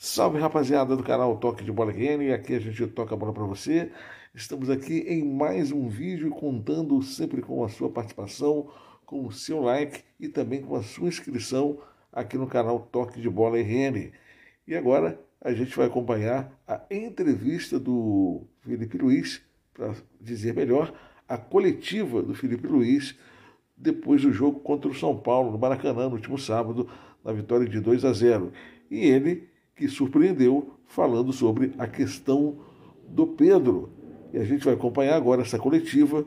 Salve, rapaziada do canal Toque de Bola RN, e aqui a gente toca a bola para você. Estamos aqui em mais um vídeo contando sempre com a sua participação, com o seu like e também com a sua inscrição aqui no canal Toque de Bola RN. E agora a gente vai acompanhar a entrevista do Felipe Luiz, para dizer melhor, a coletiva do Felipe Luiz depois do jogo contra o São Paulo no Maracanã no último sábado, na vitória de 2-0. E ele que surpreendeu falando sobre a questão do Pedro. E a gente vai acompanhar agora essa coletiva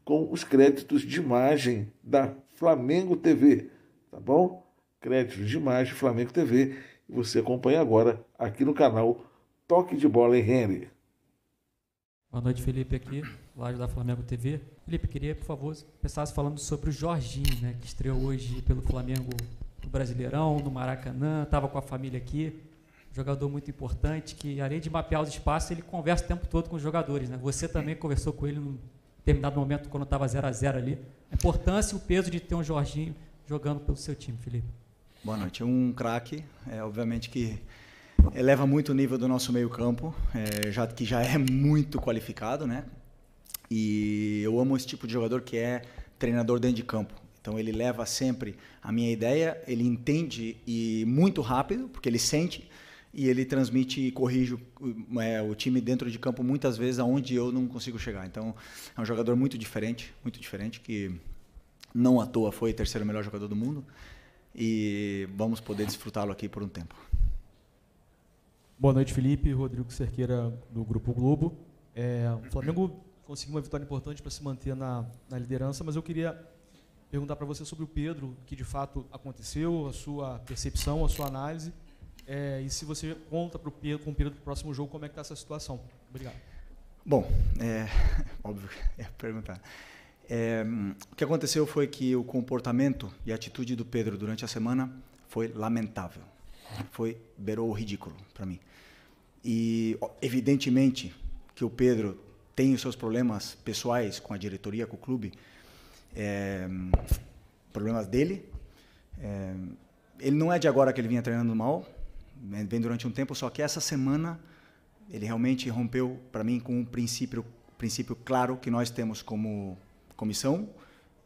com os créditos de imagem da Flamengo TV, tá bom? Créditos de imagem Flamengo TV. E você acompanha agora aqui no canal Toque de Bola RN. Boa noite, Felipe, aqui, live da Flamengo TV. Felipe, queria, por favor, começasse falando sobre o Jorginho, né, que estreou hoje pelo Flamengo no Brasileirão, no Maracanã, estava com a família aqui. Jogador muito importante, que além de mapear os espaços, ele conversa o tempo todo com os jogadores, né? Você também conversou com ele num determinado momento, quando estava 0-0 ali. A importância e o peso de ter um Jorginho jogando pelo seu time, Felipe. Boa noite. Um craque, obviamente que eleva muito o nível do nosso meio-campo, que já é muito qualificado, né? E eu amo esse tipo de jogador que é treinador dentro de campo. Então ele leva sempre a minha ideia, ele entende e muito rápido, porque ele sente, e ele transmite e corrige o time dentro de campo muitas vezes aonde eu não consigo chegar. Então é um jogador muito diferente, que não à toa foi o terceiro melhor jogador do mundo, e vamos poder desfrutá-lo aqui por um tempo. Boa noite, Felipe. Rodrigo Cerqueira, do Grupo Globo. O Flamengo conseguiu uma vitória importante para se manter na liderança, mas eu queria perguntar para você sobre o Pedro, que de fato aconteceu, a sua percepção, a sua análise, e se você conta com o Pedro do próximo jogo, como é que está essa situação. Obrigado. Bom, óbvio que ia perguntar. O que aconteceu foi que o comportamento e a atitude do Pedro durante a semana foi lamentável. Beirou o ridículo para mim. E evidentemente que o Pedro tem os seus problemas pessoais com a diretoria, com o clube, problemas dele. Ele não é de agora que ele vinha treinando mal, vem durante um tempo, só que essa semana ele realmente rompeu para mim com um princípio claro que nós temos como comissão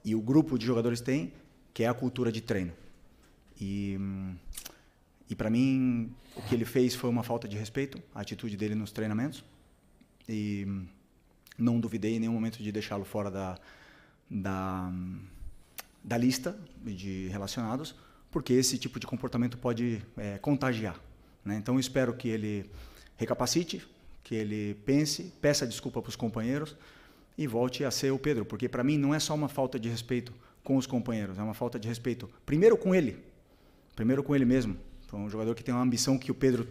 e o grupo de jogadores tem, que é a cultura de treino. E para mim, o que ele fez foi uma falta de respeito, a atitude dele nos treinamentos, e não duvidei em nenhum momento de deixá-lo fora da lista de relacionados, porque esse tipo de comportamento pode contagiar, né? Então, eu espero que ele recapacite, que ele pense, peça desculpa para os companheiros e volte a ser o Pedro, porque para mim não é só uma falta de respeito com os companheiros, é uma falta de respeito primeiro com ele mesmo. Então, um jogador que tem uma ambição que o Pedro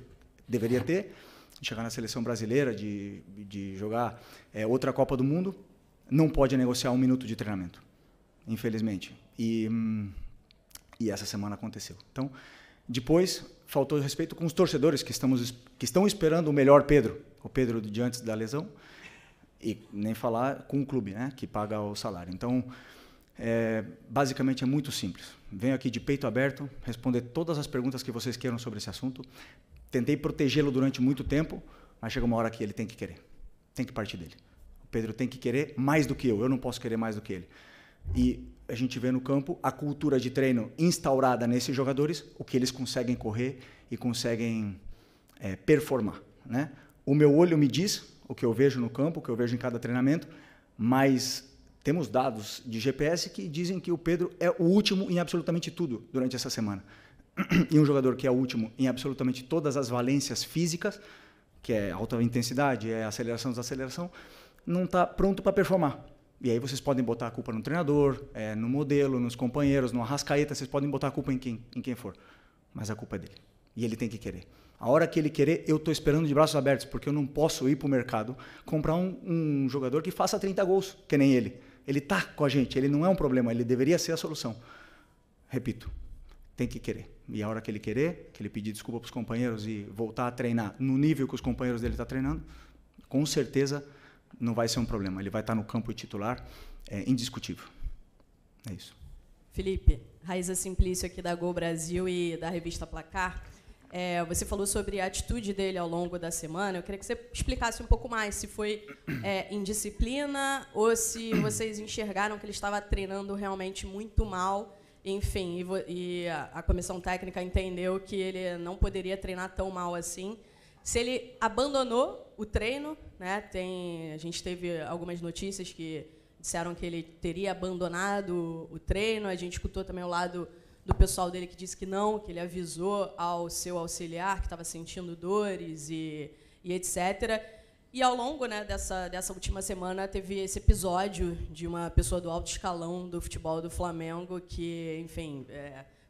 deveria ter, de chegar na seleção brasileira, de jogar outra Copa do Mundo, não pode negociar 1 minuto de treinamento, infelizmente. E essa semana aconteceu. Então, depois, faltou respeito com os torcedores que estão esperando o melhor Pedro, o Pedro de antes da lesão, e nem falar com o clube, né, que paga o salário. Então, basicamente é muito simples. Venho aqui de peito aberto, responder todas as perguntas que vocês queiram sobre esse assunto. Tentei protegê-lo durante muito tempo, mas chega uma hora que ele tem que querer. Tem que partir dele. O Pedro tem que querer mais do que eu não posso querer mais do que ele. E a gente vê no campo a cultura de treino instaurada nesses jogadores, o que eles conseguem correr e conseguem performar, né? O meu olho me diz o que eu vejo no campo, o que eu vejo em cada treinamento, mas temos dados de GPS que dizem que o Pedro é o último em absolutamente tudo durante essa semana. E um jogador que é o último em absolutamente todas as valências físicas, que é alta intensidade, é aceleração, desaceleração, não está pronto para performar. E aí vocês podem botar a culpa no treinador, no modelo, nos companheiros, no Arrascaeta, vocês podem botar a culpa em quem for. Mas a culpa é dele. E ele tem que querer. A hora que ele querer, eu estou esperando de braços abertos, porque eu não posso ir para o mercado comprar um jogador que faça 30 gols, que nem ele. Ele está com a gente, ele não é um problema, ele deveria ser a solução. Repito, tem que querer. E a hora que ele querer, que ele pedir desculpa para os companheiros e voltar a treinar no nível que os companheiros dele estão treinando, com certeza não vai ser um problema. Ele vai estar no campo titular, indiscutível. É isso. Felipe, Raíza Simplício aqui da Gol Brasil e da revista Placar. Você falou sobre a atitude dele ao longo da semana. Eu queria que você explicasse um pouco mais se foi indisciplina ou se vocês enxergaram que ele estava treinando realmente muito mal. Enfim, e a comissão técnica entendeu que ele não poderia treinar tão mal assim. Se ele abandonou o treino, né? A gente teve algumas notícias que disseram que ele teria abandonado o treino. A gente escutou também o lado do pessoal dele que disse que não, que ele avisou ao seu auxiliar que estava sentindo dores e etc. E ao longo, né, dessa última semana teve esse episódio de uma pessoa do alto escalão do futebol do Flamengo que, enfim,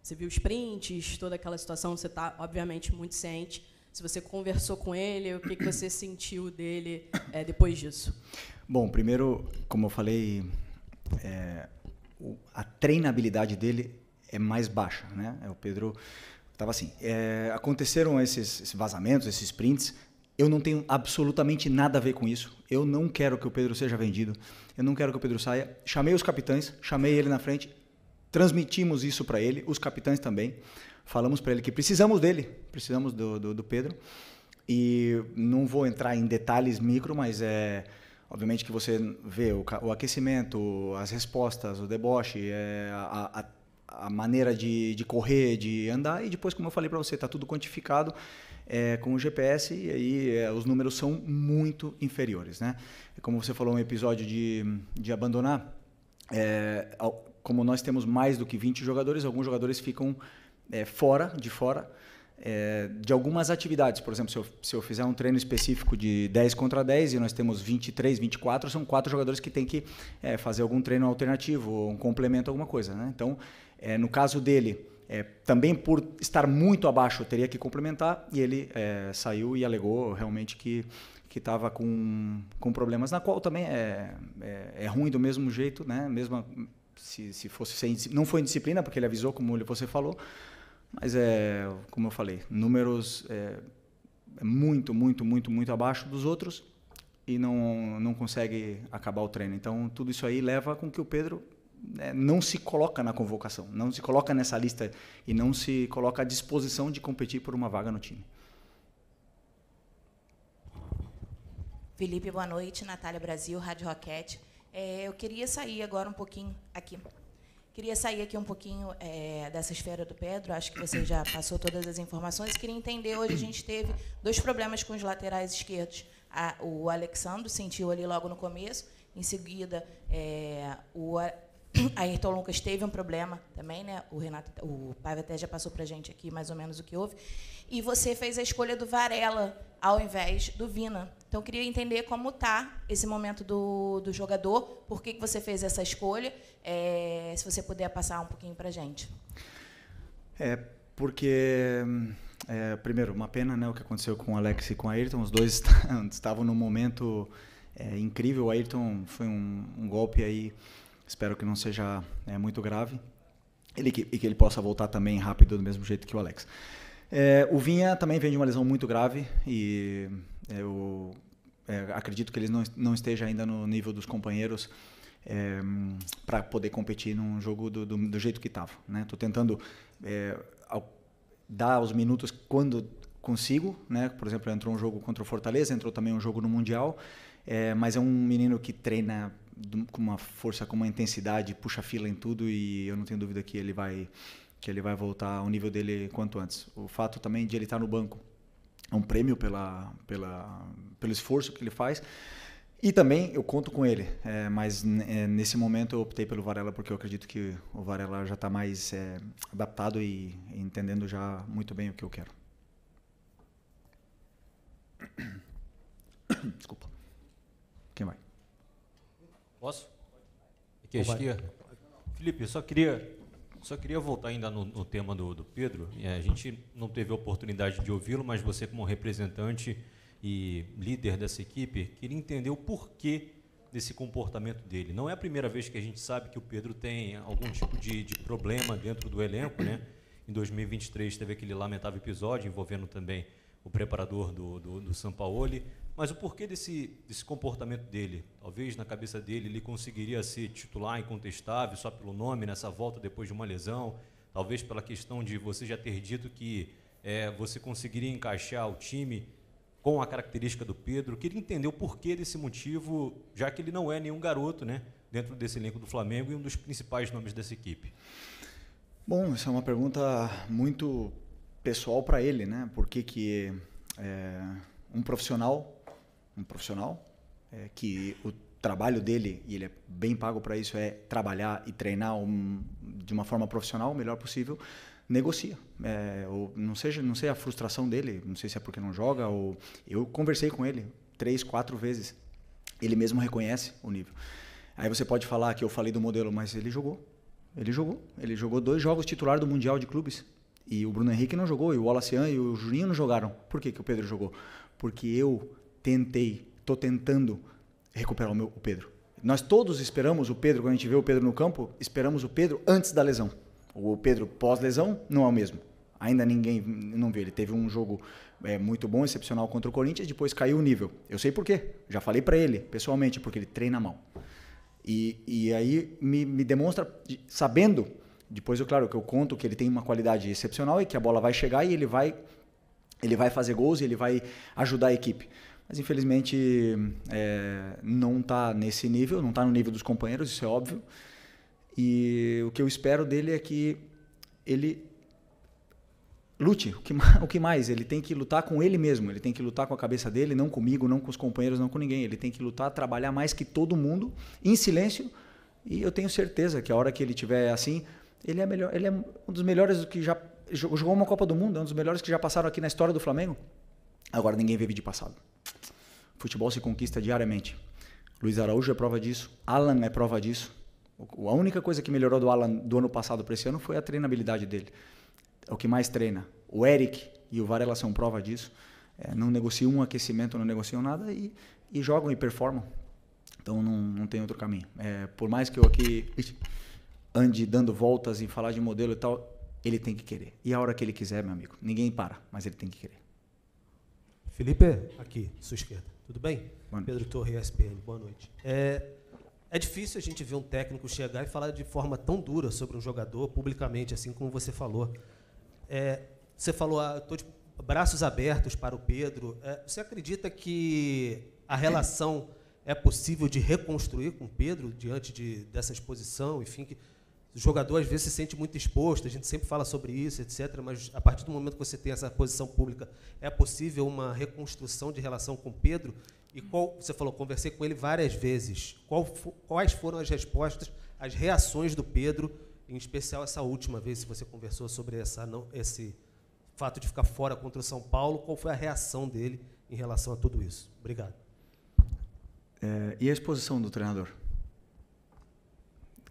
você viu os prints, toda aquela situação, você está, obviamente, muito ciente. Se você conversou com ele, o que você sentiu dele depois disso? Bom, primeiro, como eu falei, a treinabilidade dele é mais baixa, né? O Pedro estava assim. Aconteceram esses vazamentos, esses prints. Eu não tenho absolutamente nada a ver com isso. Eu não quero que o Pedro seja vendido. Eu não quero que o Pedro saia. Chamei os capitães, chamei ele na frente, transmitimos isso para ele, os capitães também. Falamos para ele que precisamos dele, precisamos do Pedro. E não vou entrar em detalhes micro, mas obviamente que você vê o aquecimento, as respostas, o deboche, a maneira de correr, de andar, e depois, como eu falei para você, está tudo quantificado com o GPS, e aí os números são muito inferiores, né? Como você falou, um episódio de abandonar, como nós temos mais do que 20 jogadores, alguns jogadores ficam fora de algumas atividades. Por exemplo, se eu fizer um treino específico de 10 contra 10 e nós temos 23, 24, são 4 jogadores que têm que fazer algum treino alternativo, ou um complemento, alguma coisa, né? Então, no caso dele, também por estar muito abaixo, teria que complementar, e ele saiu e alegou realmente que estava com problemas, na qual também é ruim do mesmo jeito, né? Mesmo se fosse não foi indisciplina, porque ele avisou, como você falou, mas como eu falei, números muito, muito, muito, muito abaixo dos outros e não consegue acabar o treino. Então, tudo isso aí leva com que o Pedro não se coloca na convocação, não se coloca nessa lista e não se coloca à disposição de competir por uma vaga no time. Felipe, boa noite. Natália Brasil, Rádio Roquete. Eu queria sair agora um pouquinho aqui. Queria sair aqui um pouquinho dessa esfera do Pedro. Acho que você já passou todas as informações. Queria entender, hoje a gente teve 2 problemas com os laterais esquerdos. O Alexandre sentiu ali logo no começo. Em seguida, o Ayrton Lucas teve um problema também, né? O Paiva até já passou para a gente aqui mais ou menos o que houve. E você fez a escolha do Varela ao invés do Vina. Então, eu queria entender como está esse momento do jogador, por que você fez essa escolha, se você puder passar um pouquinho para a gente. Porque, primeiro, uma pena, né, o que aconteceu com o Alex e com o Ayrton. Os dois estavam num momento incrível. O Ayrton foi um golpe aí, espero que não seja muito grave, e que ele possa voltar também rápido, do mesmo jeito que o Alex. O Vinha também vem de uma lesão muito grave e eu acredito que ele não esteja ainda no nível dos companheiros para poder competir num jogo do jeito que estava, né? Estou tentando dar os minutos quando consigo, né? Por exemplo, entrou um jogo contra o Fortaleza, entrou também um jogo no Mundial, mas é um menino que treina com uma força, com uma intensidade, puxa fila em tudo, e eu não tenho dúvida que ele vai voltar ao nível dele quanto antes. O fato também de ele estar no banco é um prêmio pelo esforço que ele faz, e também eu conto com ele, mas nesse momento eu optei pelo Varela, porque eu acredito que o Varela já está mais adaptado e entendendo já muito bem o que eu quero. Desculpa. Quem vai? Posso? Aqui à esquerda. Felipe, eu só queria voltar ainda no tema do Pedro. A gente não teve a oportunidade de ouvi-lo, mas você, como representante e líder dessa equipe, queria entender o porquê desse comportamento dele. Não é a primeira vez que a gente sabe que o Pedro tem algum tipo de problema dentro do elenco, né? Em 2023 teve aquele lamentável episódio envolvendo também o preparador do Sampaoli. Mas o porquê desse comportamento dele? Talvez na cabeça dele ele conseguiria ser titular incontestável só pelo nome nessa volta depois de uma lesão, talvez pela questão de você já ter dito que você conseguiria encaixar o time com a característica do Pedro? Queria entender o porquê desse motivo, já que ele não é nenhum garoto, né, dentro desse elenco do Flamengo e um dos principais nomes dessa equipe. Bom, essa é uma pergunta muito pessoal para ele, né? Por que um profissional que o trabalho dele, e ele é bem pago para isso, é trabalhar e treinar de uma forma profissional, o melhor possível, negocia. Ou não sei a frustração dele, não sei se é porque não joga, ou eu conversei com ele 3, 4 vezes. Ele mesmo reconhece o nível. Aí você pode falar que eu falei do modelo, mas ele jogou. Ele jogou 2 jogos titular do Mundial de Clubes. E o Bruno Henrique não jogou, e o Wallacian e o Juninho não jogaram. Por que o Pedro jogou? Porque eu estou tentando recuperar o Pedro. Nós todos esperamos o Pedro, quando a gente vê o Pedro no campo, esperamos o Pedro antes da lesão. O Pedro pós-lesão não é o mesmo. Ainda ninguém não vê. Ele teve um jogo muito bom, excepcional contra o Corinthians, depois caiu o nível. Eu sei por quê. Já falei para ele, pessoalmente, porque ele treina mal. E aí me demonstra, sabendo, depois, claro, que eu conto que ele tem uma qualidade excepcional e que a bola vai chegar e ele vai fazer gols e ele vai ajudar a equipe. Mas, infelizmente, não está nesse nível, não está no nível dos companheiros, isso é óbvio. E o que eu espero dele é que ele lute. O que mais? Ele tem que lutar com ele mesmo, ele tem que lutar com a cabeça dele, não comigo, não com os companheiros, não com ninguém. Ele tem que lutar, trabalhar mais que todo mundo, em silêncio. E eu tenho certeza que a hora que ele estiver assim, ele é melhor. Ele é um dos melhores que já jogou uma Copa do Mundo, é um dos melhores que já passaram aqui na história do Flamengo. Agora ninguém vive de passado. Futebol se conquista diariamente. Luiz Araújo é prova disso, Alan é prova disso. A única coisa que melhorou do Alan do ano passado para esse ano foi a treinabilidade dele. É o que mais treina. O Eric e o Varela são prova disso. Não negociam um aquecimento, não negociam nada e jogam e performam. Então não tem outro caminho. Por mais que eu aqui ande dando voltas e falar de modelo e tal, ele tem que querer. E a hora que ele quiser, meu amigo, ninguém para, mas ele tem que querer. Felipe, aqui, sua esquerda. Tudo bem? Pedro Torre, ESPN. Boa noite. É difícil a gente ver um técnico chegar e falar de forma tão dura sobre um jogador publicamente, assim como você falou. Você falou, estou de braços abertos para o Pedro. Você acredita que a relação é possível de reconstruir com o Pedro diante dessa exposição? Enfim, que o jogador às vezes se sente muito exposto, a gente sempre fala sobre isso, etc. Mas a partir do momento que você tem essa posição pública, é possível uma reconstrução de relação com o Pedro? E você falou, conversei com ele várias vezes. Quais foram as respostas, as reações do Pedro, em especial essa última vez, se você conversou sobre esse fato de ficar fora contra o São Paulo, qual foi a reação dele em relação a tudo isso? Obrigado. E a exposição do treinador?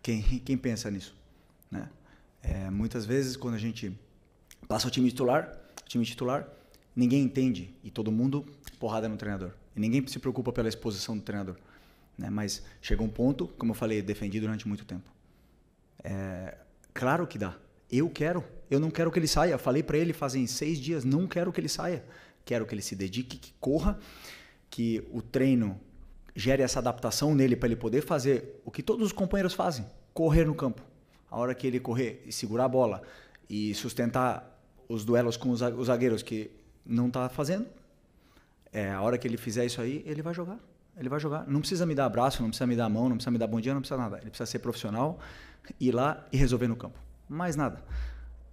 Quem pensa nisso? Né? Muitas vezes, quando a gente passa o time titular, ninguém entende e todo mundo porrada no treinador. E ninguém se preocupa pela exposição do treinador. Né? Mas chega um ponto, como eu falei, defendi durante muito tempo. Claro que dá. Eu não quero que ele saia. Falei para ele fazem 6 dias, não quero que ele saia. Quero que ele se dedique, que corra, que o treino gere essa adaptação nele para ele poder fazer o que todos os companheiros fazem, correr no campo. A hora que ele correr e segurar a bola e sustentar os duelos com os zagueiros que não está fazendo, a hora que ele fizer isso aí, ele vai jogar. Ele vai jogar. Não precisa me dar abraço, não precisa me dar mão, não precisa me dar bom dia, não precisa nada. Ele precisa ser profissional, ir lá e resolver no campo. Mais nada.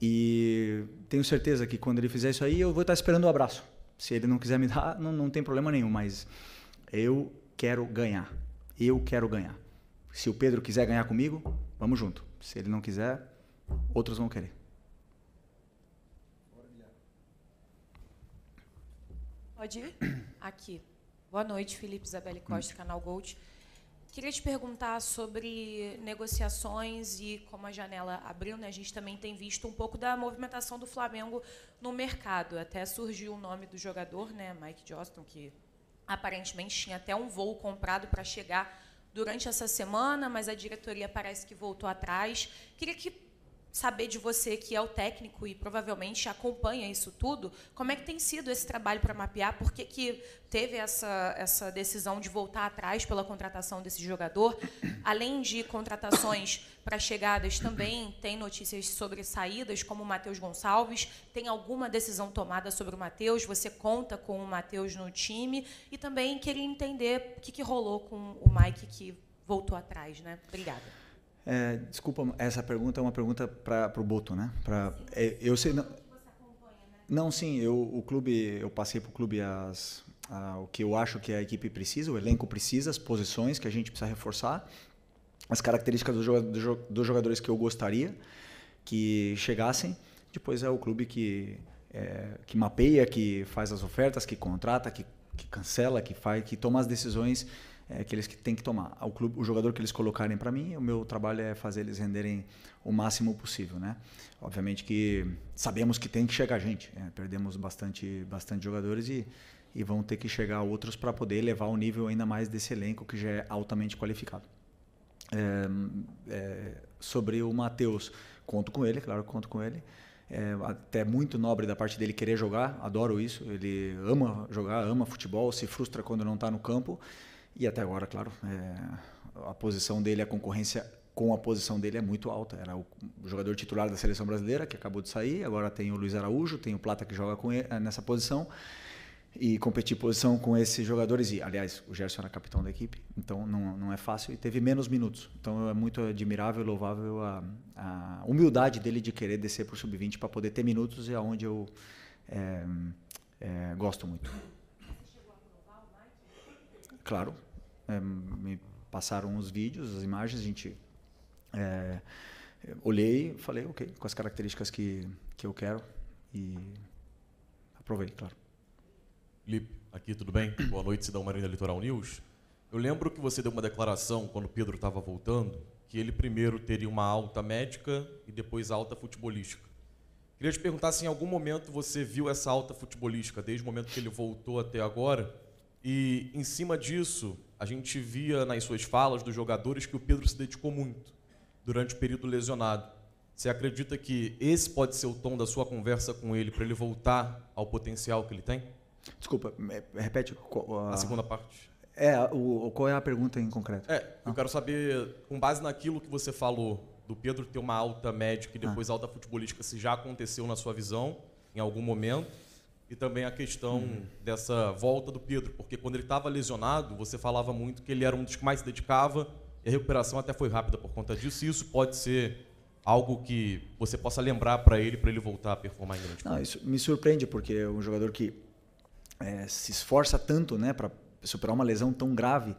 E tenho certeza que quando ele fizer isso aí, eu vou estar esperando o abraço. Se ele não quiser me dar, não tem problema nenhum, mas eu quero ganhar. Eu quero ganhar. Se o Pedro quiser ganhar comigo, vamos junto. Se ele não quiser, outros vão querer. Pode ir? Aqui. Boa noite, Felipe Isabelle Costa, Canal Gold. Queria te perguntar sobre negociações e como a janela abriu, né? A gente também tem visto um pouco da movimentação do Flamengo no mercado. Até surgiu o nome do jogador, né? Mike Johnston, que aparentemente tinha até um voo comprado para chegar durante essa semana, mas a diretoria parece que voltou atrás. Queria que saber de você, que é o técnico e provavelmente acompanha isso tudo, como é que tem sido esse trabalho para mapear? Por que teve essa decisão de voltar atrás pela contratação desse jogador? Além de contratações para chegadas, também tem notícias sobre saídas, como o Matheus Gonçalves. Tem alguma decisão tomada sobre o Matheus? Você conta com o Matheus no time? E também queria entender o que rolou com o Mike, que voltou atrás, né? Obrigada. Desculpa, essa pergunta é uma pergunta para o Boto, né? Eu sei... Não, sim, eu passei para o clube o que eu acho que a equipe precisa, o elenco precisa, as posições que a gente precisa reforçar, as características dos jogadores que eu gostaria que chegassem. Depois é o clube que mapeia, que faz as ofertas, que contrata, que cancela, que toma as decisões que eles têm que tomar. O jogador que eles colocarem para mim, o meu trabalho é fazer eles renderem o máximo possível, né? Obviamente que sabemos que tem que chegar gente, perdemos bastante jogadores e vão ter que chegar outros para poder elevar o nível ainda mais desse elenco que já é altamente qualificado. Sobre o Matheus, conto com ele, claro que conto com ele. Até muito nobre da parte dele querer jogar, adoro isso. Ele ama jogar, ama futebol, se frustra quando não está no campo. E até agora, claro, a posição dele, a concorrência com a posição dele é muito alta. Era o jogador titular da seleção brasileira, que acabou de sair. Agora tem o Luiz Araújo, tem o Plata que joga com ele, nessa posição. E competir posição com esses jogadores. E, aliás, o Gerson era capitão da equipe, então não é fácil. E teve menos minutos. Então é muito admirável e louvável a humildade dele de querer descer para o sub-20 para poder ter minutos, e é onde eu gosto muito. Claro. Me passaram os vídeos, as imagens, a gente olhei, falei, ok, com as características que eu quero, e aprovei, claro. Felipe, aqui tudo bem? Boa noite, Cidão Marina Litoral News. Eu lembro que você deu uma declaração quando o Pedro estava voltando, que ele primeiro teria uma alta médica e depois alta futebolística. Queria te perguntar se em algum momento você viu essa alta futebolística, desde o momento que ele voltou até agora, e em cima disso, a gente via nas suas falas dos jogadores que o Pedro se dedicou muito durante o período lesionado. Você acredita que esse pode ser o tom da sua conversa com ele, para ele voltar ao potencial que ele tem? Desculpa, repete a segunda parte. Qual é a pergunta em concreto? Eu quero saber, com base naquilo que você falou, do Pedro ter uma alta médica e depois alta futebolística, se já aconteceu na sua visão, em algum momento, e também a questão dessa volta do Pedro, porque quando ele estava lesionado, você falava muito que ele era um dos que mais se dedicava, e a recuperação até foi rápida por conta disso, e isso pode ser algo que você possa lembrar para ele voltar a performar em grande forma. Isso me surpreende, porque é um jogador que se esforça tanto, né, para superar uma lesão tão grave.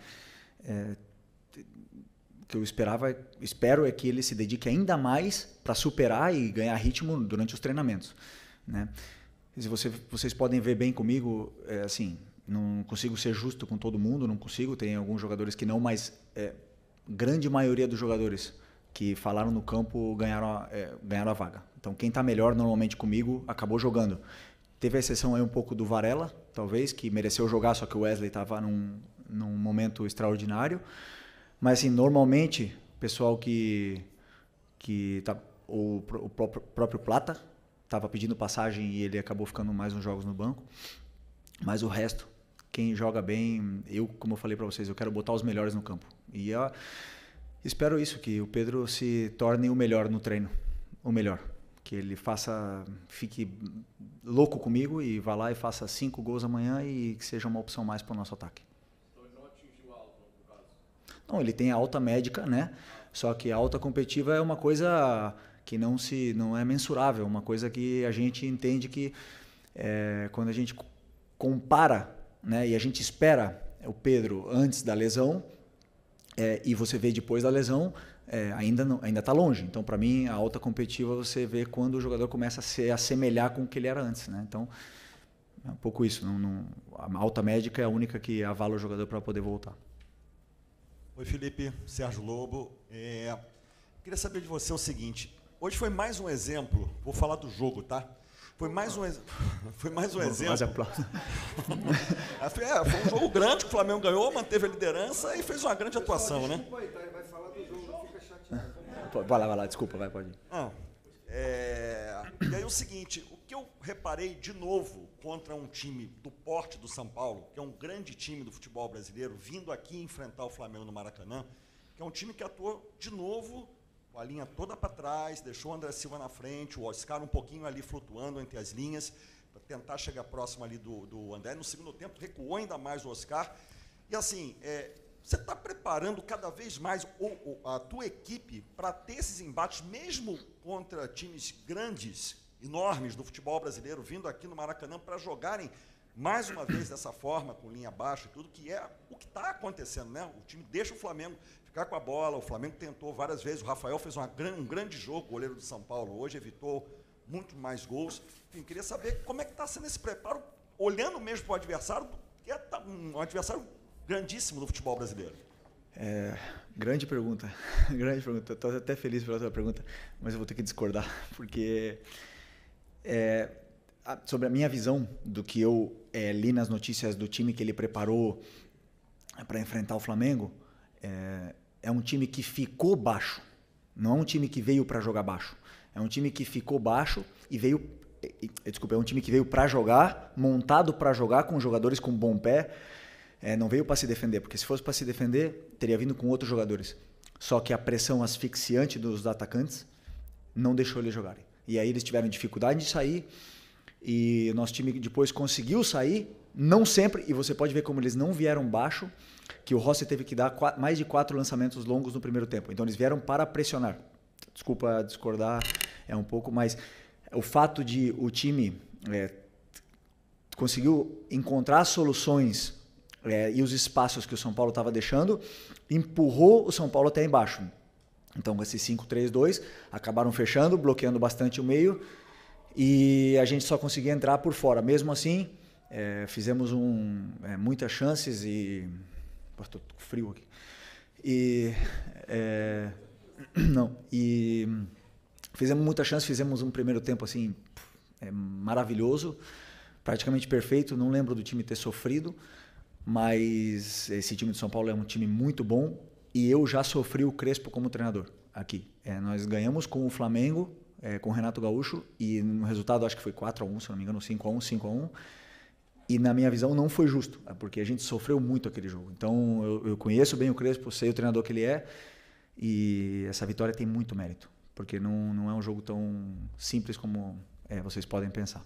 O que eu espero é que ele se dedique ainda mais para superar e ganhar ritmo durante os treinamentos, né? Se vocês podem ver bem comigo, assim, não consigo ser justo com todo mundo, não consigo. Tem alguns jogadores que não, mas grande maioria dos jogadores que falaram no campo ganharam a vaga. Então quem está melhor normalmente comigo acabou jogando. Teve a exceção aí um pouco do Varela, talvez, que mereceu jogar, só que o Wesley estava num momento extraordinário. Mas, assim, normalmente, o pessoal o próprio Plata estava pedindo passagem e ele acabou ficando mais uns jogos no banco. Mas o resto, quem joga bem, como eu falei para vocês, eu quero botar os melhores no campo. E eu espero isso, que o Pedro se torne o melhor no treino, o melhor. Que ele fique louco comigo e vá lá e faça 5 gols amanhã e que seja uma opção mais para o nosso ataque. Então ele não atingiu a alta, no caso? Não, ele tem a alta médica, né? Só que a alta competitiva é uma coisa que não é mensurável, uma coisa que a gente entende que quando a gente compara, né, e a gente espera o Pedro antes da lesão e você vê depois da lesão, ainda está longe. Então, para mim, a alta competitiva você vê quando o jogador começa a se assemelhar com o que ele era antes, né? Então, é um pouco isso. A alta médica é a única que avala o jogador para poder voltar. Oi, Felipe. Sérgio Lobo. Queria saber de você o seguinte. Hoje foi mais um exemplo, vou falar do jogo, tá? Foi mais um exemplo. Foi um jogo grande que o Flamengo ganhou, manteve a liderança e fez uma grande atuação, né? Vai lá, desculpa, pode ir. o seguinte, o que eu reparei de novo contra um time do porte do São Paulo, que é um grande time do futebol brasileiro, vindo aqui enfrentar o Flamengo no Maracanã, que é um time que atuou de novo com a linha toda para trás, deixou o André Silva na frente, o Oscar um pouquinho ali flutuando entre as linhas, para tentar chegar próximo ali do André. No segundo tempo, recuou ainda mais o Oscar. E assim, você está preparando cada vez mais a tua equipe para ter esses embates, mesmo contra times grandes, enormes do futebol brasileiro, vindo aqui no Maracanã para jogarem mais uma vez dessa forma, com linha baixa e tudo, que é o que está acontecendo, né? O time deixa o Flamengo ficar com a bola, o Flamengo tentou várias vezes, o Rafael fez um grande jogo, goleiro do São Paulo, hoje evitou muito mais gols. Enfim, queria saber como é que está sendo esse preparo, olhando mesmo para o adversário, que é um adversário grandíssimo do futebol brasileiro. Grande pergunta. Grande pergunta. Estou até feliz pela tua pergunta, mas eu vou ter que discordar, porque sobre a minha visão do que eu li nas notícias do time que ele preparou para enfrentar o Flamengo, é um time que ficou baixo. Não é um time que veio para jogar baixo. É um time que ficou baixo e veio... Desculpa, é um time que veio para jogar, montado para jogar com jogadores com bom pé. Não veio para se defender, porque se fosse para se defender, teria vindo com outros jogadores. Só que a pressão asfixiante dos atacantes não deixou eles jogarem. E aí eles tiveram dificuldade de sair, e o nosso time depois conseguiu sair, não sempre, e você pode ver como eles não vieram baixo, que o Rossi teve que dar mais de 4 lançamentos longos no primeiro tempo. Então eles vieram para pressionar. Desculpa discordar, um pouco, mas o fato de o time conseguiu encontrar soluções e os espaços que o São Paulo estava deixando, empurrou o São Paulo até embaixo. Então, com esse 5-3-2, acabaram fechando, bloqueando bastante o meio, e a gente só conseguia entrar por fora. Mesmo assim, fizemos muitas chances e... Estou com frio aqui. Fizemos muitas chances, fizemos um primeiro tempo assim, maravilhoso, praticamente perfeito. Não lembro do time ter sofrido, mas esse time de São Paulo é um time muito bom, e eu já sofri o Crespo como treinador aqui. Nós ganhamos com o Flamengo, com o Renato Gaúcho, e no resultado acho que foi 4-1, se não me engano, 5-1, 5-1, e na minha visão não foi justo, porque a gente sofreu muito aquele jogo. Então eu conheço bem o Crespo, sei o treinador que ele é, e essa vitória tem muito mérito, porque não é um jogo tão simples como vocês podem pensar.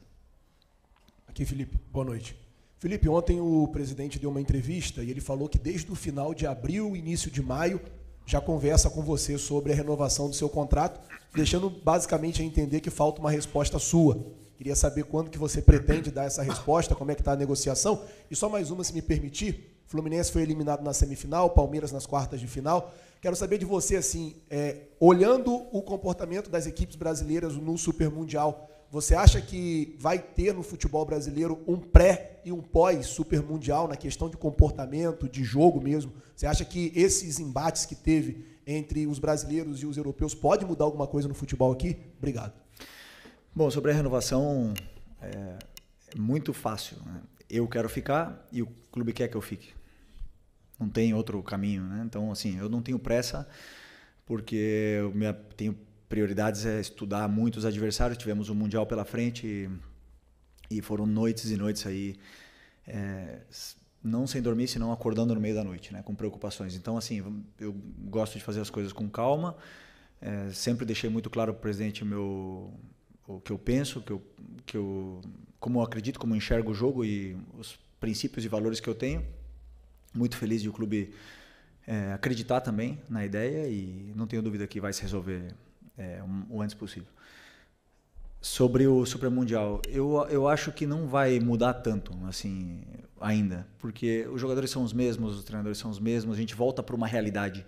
Aqui, Felipe, boa noite. Felipe, ontem o presidente deu uma entrevista e ele falou que desde o final de abril, início de maio, já conversa com você sobre a renovação do seu contrato, deixando basicamente a entender que falta uma resposta sua. Queria saber quando que você pretende dar essa resposta, como é que está a negociação. E só mais uma, se me permitir. Fluminense foi eliminado na semifinal, Palmeiras nas quartas de final. Quero saber de você, assim, olhando o comportamento das equipes brasileiras no Super Mundial, você acha que vai ter no futebol brasileiro um pré e um pós-Super Mundial na questão de comportamento, de jogo mesmo? Você acha que esses embates que teve entre os brasileiros e os europeus pode mudar alguma coisa no futebol aqui? Obrigado. Bom, sobre a renovação, é muito fácil, né? Eu quero ficar e o clube quer que eu fique. Não tem outro caminho, né? Então, assim, eu não tenho pressa, porque eu tenho prioridades, estudar muitos adversários. Tivemos um Mundial pela frente e foram noites e noites aí, não sem dormir, senão acordando no meio da noite, né? Com preocupações. Então, assim, eu gosto de fazer as coisas com calma. Sempre deixei muito claro para o presidente o que eu penso, como eu acredito, como eu enxergo o jogo e os princípios e valores que eu tenho. Muito feliz de o clube acreditar também na ideia, e não tenho dúvida que vai se resolver o antes possível. Sobre o Super Mundial, eu acho que não vai mudar tanto assim ainda, porque os jogadores são os mesmos, os treinadores são os mesmos. A gente volta para uma realidade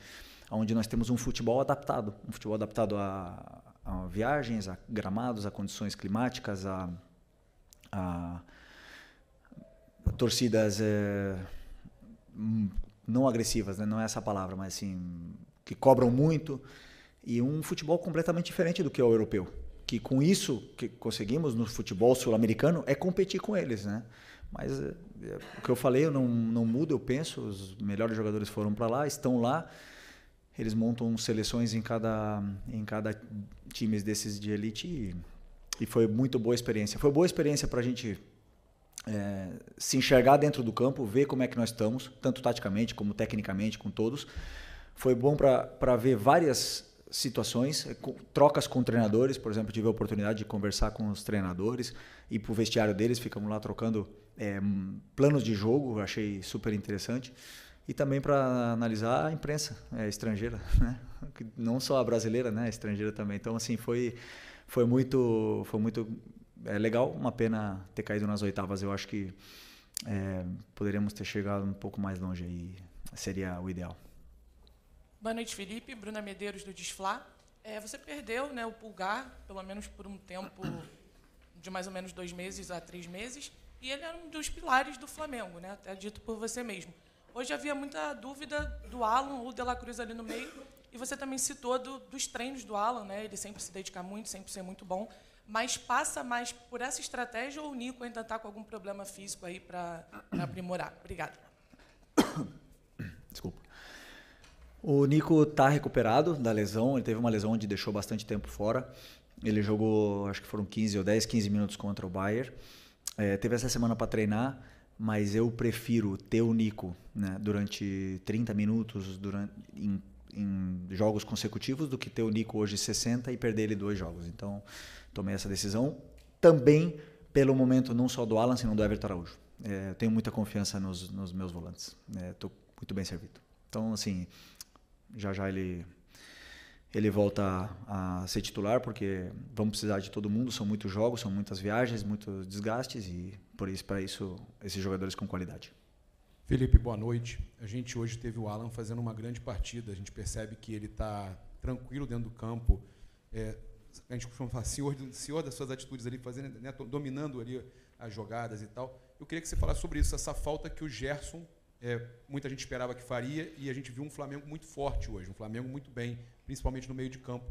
onde nós temos um futebol adaptado a viagens, a gramados, a condições climáticas, a torcidas não agressivas, né? Não é essa a palavra, mas assim, que cobram muito, e um futebol completamente diferente do que é o europeu, que com isso que conseguimos no futebol sul-americano é competir com eles, né? Mas o que eu falei, eu não mudo, eu penso, os melhores jogadores foram para lá, estão lá, eles montam seleções em cada time desses de elite, E foi muito boa experiência. Foi boa experiência para a gente se enxergar dentro do campo, ver como é que nós estamos, tanto taticamente como tecnicamente, com todos. Foi bom para ver várias situações, trocas com treinadores. Por exemplo, tive a oportunidade de conversar com os treinadores, ir para o vestiário deles, ficamos lá trocando planos de jogo, achei super interessante. E também para analisar a imprensa estrangeira, né? Não só a brasileira, né? A estrangeira também. Então, assim, foi muito legal. Uma pena ter caído nas oitavas. Eu acho que poderíamos ter chegado um pouco mais longe aí. Seria o ideal. Boa noite, Felipe. Bruna Medeiros, do Desflá. Você perdeu, né, o Pulgar, pelo menos por um tempo de mais ou menos 2 meses a 3 meses, e ele era um dos pilares do Flamengo, né, até dito por você mesmo. Hoje havia muita dúvida do Alan ou De La Cruz ali no meio, e você também citou dos treinos do Alan, né, ele sempre se dedica muito, sempre ser muito bom, mas passa mais por essa estratégia ou o Nico ainda está com algum problema físico aí para aprimorar? Obrigada. Desculpa. O Nico está recuperado da lesão, ele teve uma lesão onde deixou bastante tempo fora. Ele jogou, acho que foram 15 minutos contra o Bayern. Teve essa semana para treinar, mas eu prefiro ter o Nico, né, durante 30 minutos em jogos consecutivos do que ter o Nico hoje 60 e perder ele 2 jogos. Então, tomei essa decisão. Também pelo momento não só do Alan, senão do Everton Araújo. Eu tenho muita confiança nos meus volantes. Estou muito bem servido. Então, assim, já ele volta a ser titular, porque vamos precisar de todo mundo, são muitos jogos, são muitas viagens, muitos desgastes, e para isso, esses jogadores com qualidade. Felipe, boa noite. A gente hoje teve o Alan fazendo uma grande partida, a gente percebe que ele está tranquilo dentro do campo, a gente costuma falar senhor das suas atitudes ali, fazendo, né, dominando ali as jogadas e tal. Eu queria que você falasse sobre isso, essa falta que o Gerson, muita gente esperava que faria, e a gente viu um Flamengo muito forte hoje, um Flamengo muito bem, principalmente no meio de campo.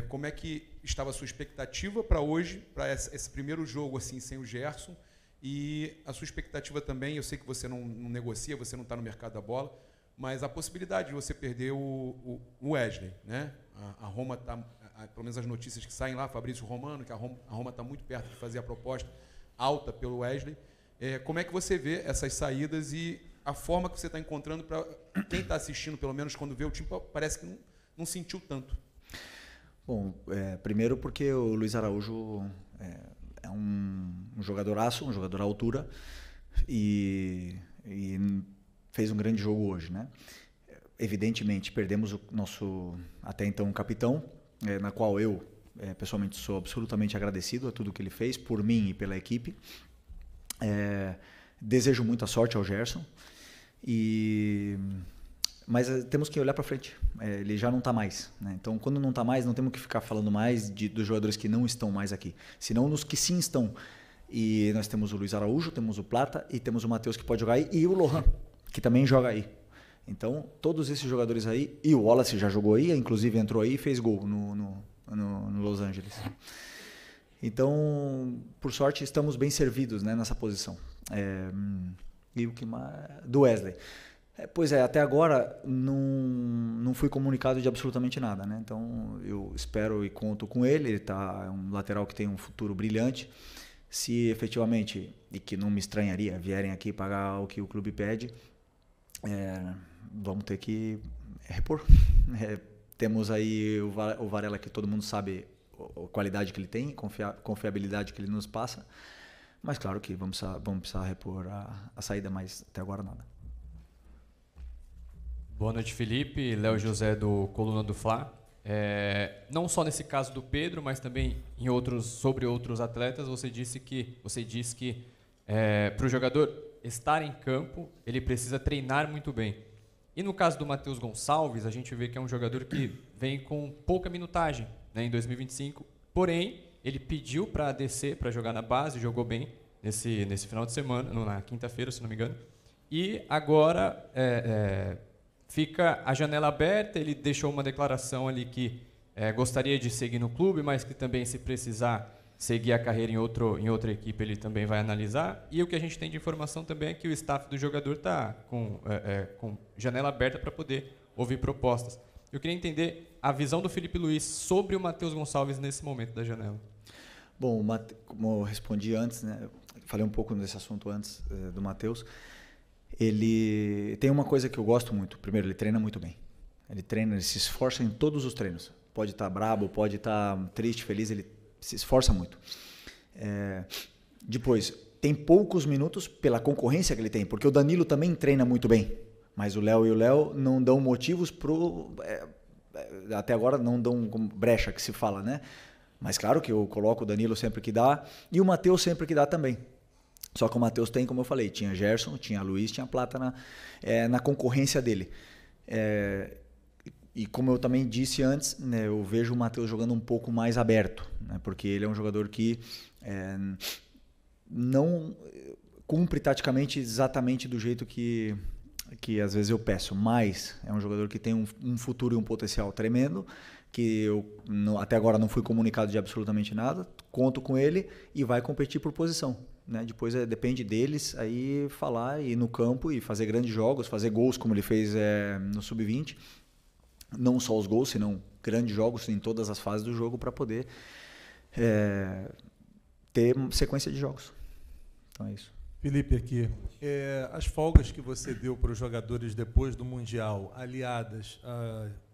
Como é que estava a sua expectativa para hoje, para esse primeiro jogo assim sem o Gerson, e a sua expectativa também, eu sei que você não negocia, você não está no mercado da bola, mas a possibilidade de você perder o Wesley, né? A Roma está, pelo menos as notícias que saem lá, Fabrício Romano, que a Roma está muito perto de fazer a proposta alta pelo Wesley. Como é que você vê essas saídas e a forma que você está encontrando para quem está assistindo, pelo menos quando vê o time, parece que não sentiu tanto? Bom, primeiro porque o Luiz Araújo é um jogadoraço, um jogador à altura, e fez um grande jogo hoje, né? Evidentemente, perdemos o nosso, até então, capitão, na qual eu, pessoalmente, sou absolutamente agradecido a tudo que ele fez, por mim e pela equipe. Desejo muita sorte ao Gerson, mas temos que olhar para frente. Ele já não está mais, né? Então, quando não está mais, não temos que ficar falando mais dos jogadores que não estão mais aqui, senão nos que sim estão. E nós temos o Luiz Araújo, temos o Plata e temos o Matheus que pode jogar aí, e o Lohan, que também joga aí. Então, todos esses jogadores aí, e o Wallace já jogou aí, inclusive entrou aí e fez gol no Los Angeles. Então, por sorte, estamos bem servidos, né, nessa posição. E o que mais? Do Wesley. Pois até agora não fui comunicado de absolutamente nada, né? Então eu espero e conto com ele. Ele é um lateral que tem um futuro brilhante. Se efetivamente, e que não me estranharia, vierem aqui pagar o que o clube pede, vamos ter que repor. Temos aí o Varela, que todo mundo sabe a qualidade que ele tem, confiabilidade que ele nos passa. Mas claro que vamos precisar repor a saída, mas até agora nada. Boa noite, Felipe. Léo José, do Coluna do Fla. Não só nesse caso do Pedro, mas também sobre outros atletas, você diz que para o jogador estar em campo, ele precisa treinar muito bem. E no caso do Matheus Gonçalves, a gente vê que é um jogador que vem com pouca minutagem, né, em 2025, porém, ele pediu para descer, para jogar na base, jogou bem nesse final de semana, na quinta-feira, se não me engano, e agora fica a janela aberta. Ele deixou uma declaração ali que gostaria de seguir no clube, mas que também, se precisar seguir a carreira em outra equipe, ele também vai analisar. E o que a gente tem de informação também é que o staff do jogador está com janela aberta para poder ouvir propostas. Eu queria entender a visão do Felipe Luiz sobre o Matheus Gonçalves nesse momento da janela. Bom, como eu respondi antes, né, falei um pouco desse assunto antes do Matheus, ele tem uma coisa que eu gosto muito. Primeiro, ele treina muito bem. Ele se esforça em todos os treinos. Pode estar brabo, pode estar triste, feliz, ele se esforça muito. Depois, tem poucos minutos pela concorrência que ele tem, porque o Danilo também treina muito bem, mas o Léo não dão motivos até agora não dão brecha que se fala, né? Mas claro que eu coloco o Danilo sempre que dá e o Matheus sempre que dá também. Só que o Matheus tem, como eu falei, tinha Gerson, tinha Luiz, tinha Plata na concorrência dele. E como eu também disse antes, né, eu vejo o Matheus jogando um pouco mais aberto, né, porque ele é um jogador que não cumpre taticamente exatamente do jeito que às vezes eu peço, mas é um jogador que tem um futuro e um potencial tremendo, que eu até agora não fui comunicado de absolutamente nada, conto com ele e vai competir por posição. Né? Depois depende deles aí falar, ir no campo e fazer grandes jogos, fazer gols como ele fez no Sub-20, não só os gols, senão grandes jogos em todas as fases do jogo para poder ter sequência de jogos. Então é isso. Felipe, aqui, as folgas que você deu para os jogadores depois do Mundial, aliadas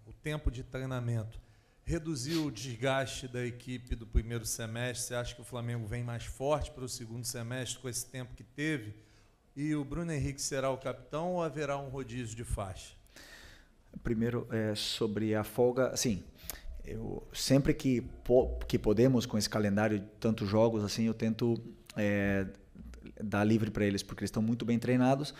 ao tempo de treinamento, reduziu o desgaste da equipe do primeiro semestre? Você acha que o Flamengo vem mais forte para o segundo semestre com esse tempo que teve? E o Bruno Henrique será o capitão ou haverá um rodízio de faixa? Primeiro, sobre a folga, assim, eu sempre que podemos, com esse calendário de tantos jogos, assim, eu tento dar livre para eles, porque eles estão muito bem treinados,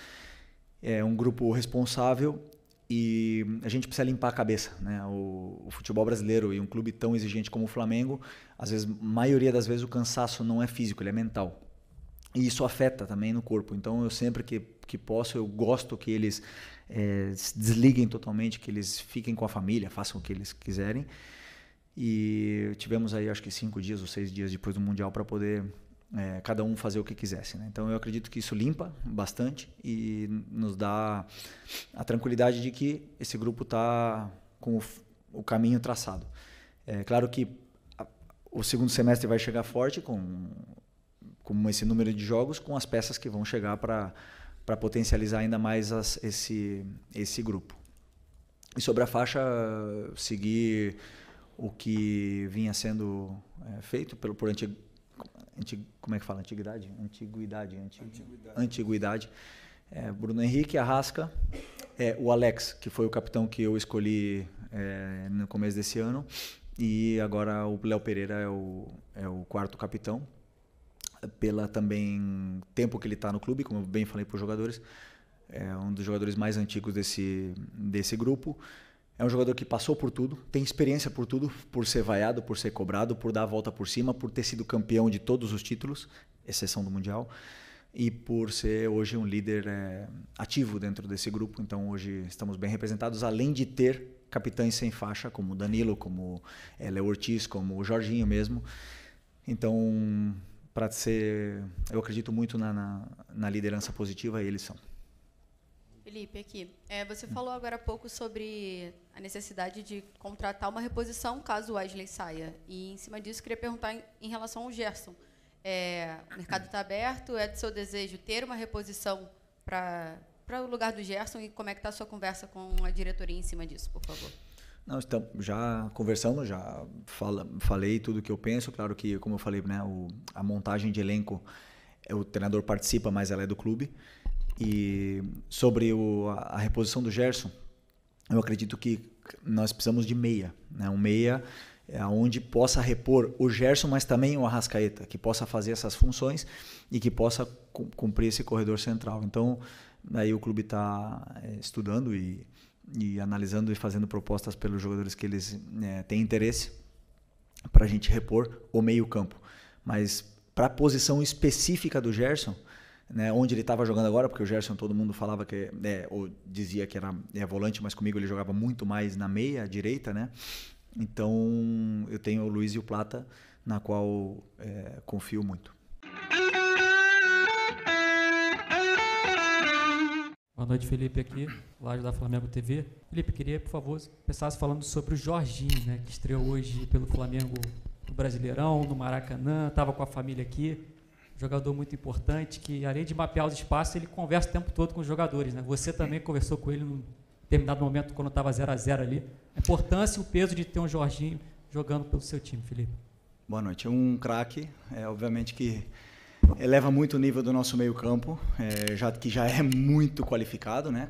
é um grupo responsável e a gente precisa limpar a cabeça, né? O futebol brasileiro e um clube tão exigente como o Flamengo, às vezes, maioria das vezes o cansaço não é físico, ele é mental. E isso afeta também no corpo. Então eu sempre que posso, eu gosto que eles se desliguem totalmente, que eles fiquem com a família, façam o que eles quiserem. E tivemos aí acho que 5 dias ou 6 dias depois do Mundial para poder cada um fazer o que quisesse, né? Então eu acredito que isso limpa bastante e nos dá a tranquilidade de que esse grupo está com o caminho traçado. É claro que o segundo semestre vai chegar forte com esse número de jogos, com as peças que vão chegar para potencializar ainda mais esse grupo. E sobre a faixa, seguir o que vinha sendo feito por como é que fala? Antiguidade. Bruno Henrique, Arrasca, o Alex, que foi o capitão que eu escolhi no começo desse ano, e agora o Léo Pereira é o quarto capitão, pela também tempo que ele está no clube, como eu bem falei para os jogadores, é um dos jogadores mais antigos desse grupo. É um jogador que passou por tudo, tem experiência por tudo, por ser vaiado, por ser cobrado, por dar a volta por cima, por ter sido campeão de todos os títulos, exceção do Mundial, e por ser hoje um líder ativo dentro desse grupo. Então hoje estamos bem representados, além de ter capitães sem faixa, como o Danilo, como Léo Ortiz, como o Jorginho mesmo. Então, eu acredito muito na liderança positiva, e eles são. Felipe, aqui. Você falou agora há pouco sobre a necessidade de contratar uma reposição caso o Wesley saia. E, em cima disso, queria perguntar em relação ao Gerson. O mercado está aberto, é de seu desejo ter uma reposição para o lugar do Gerson, e como é que está a sua conversa com a diretoria em cima disso, por favor? Nós já conversamos, já falei tudo o que eu penso. Claro que, como eu falei, né, a montagem de elenco, o treinador participa, mas ela é do clube. E sobre a reposição do Gerson, eu acredito que nós precisamos de meia, né? Um meia onde possa repor o Gerson, mas também o Arrascaeta, que possa fazer essas funções e que possa cumprir esse corredor central. Então, aí o clube está estudando e analisando e fazendo propostas pelos jogadores que eles têm interesse para a gente repor o meio-campo. Mas para a posição específica do Gerson, né, onde ele estava jogando agora, porque o Gerson todo mundo falava ou dizia que era volante, mas comigo ele jogava muito mais na meia direita, né? Então eu tenho o Luiz e o Plata, na qual confio muito. Boa noite, Felipe, aqui, Laje da Flamengo TV. Felipe, queria, por favor, começasse falando sobre o Jorginho, né, que estreou hoje pelo Flamengo no Brasileirão, no Maracanã, estava com a família aqui. Jogador muito importante, que além de mapear os espaços, ele conversa o tempo todo com os jogadores, né? Você também conversou com ele num determinado momento, quando estava 0-0 ali. A importância e o peso de ter um Jorginho jogando pelo seu time, Felipe. Boa noite. É um craque, obviamente que eleva muito o nível do nosso meio-campo, que já é muito qualificado, né?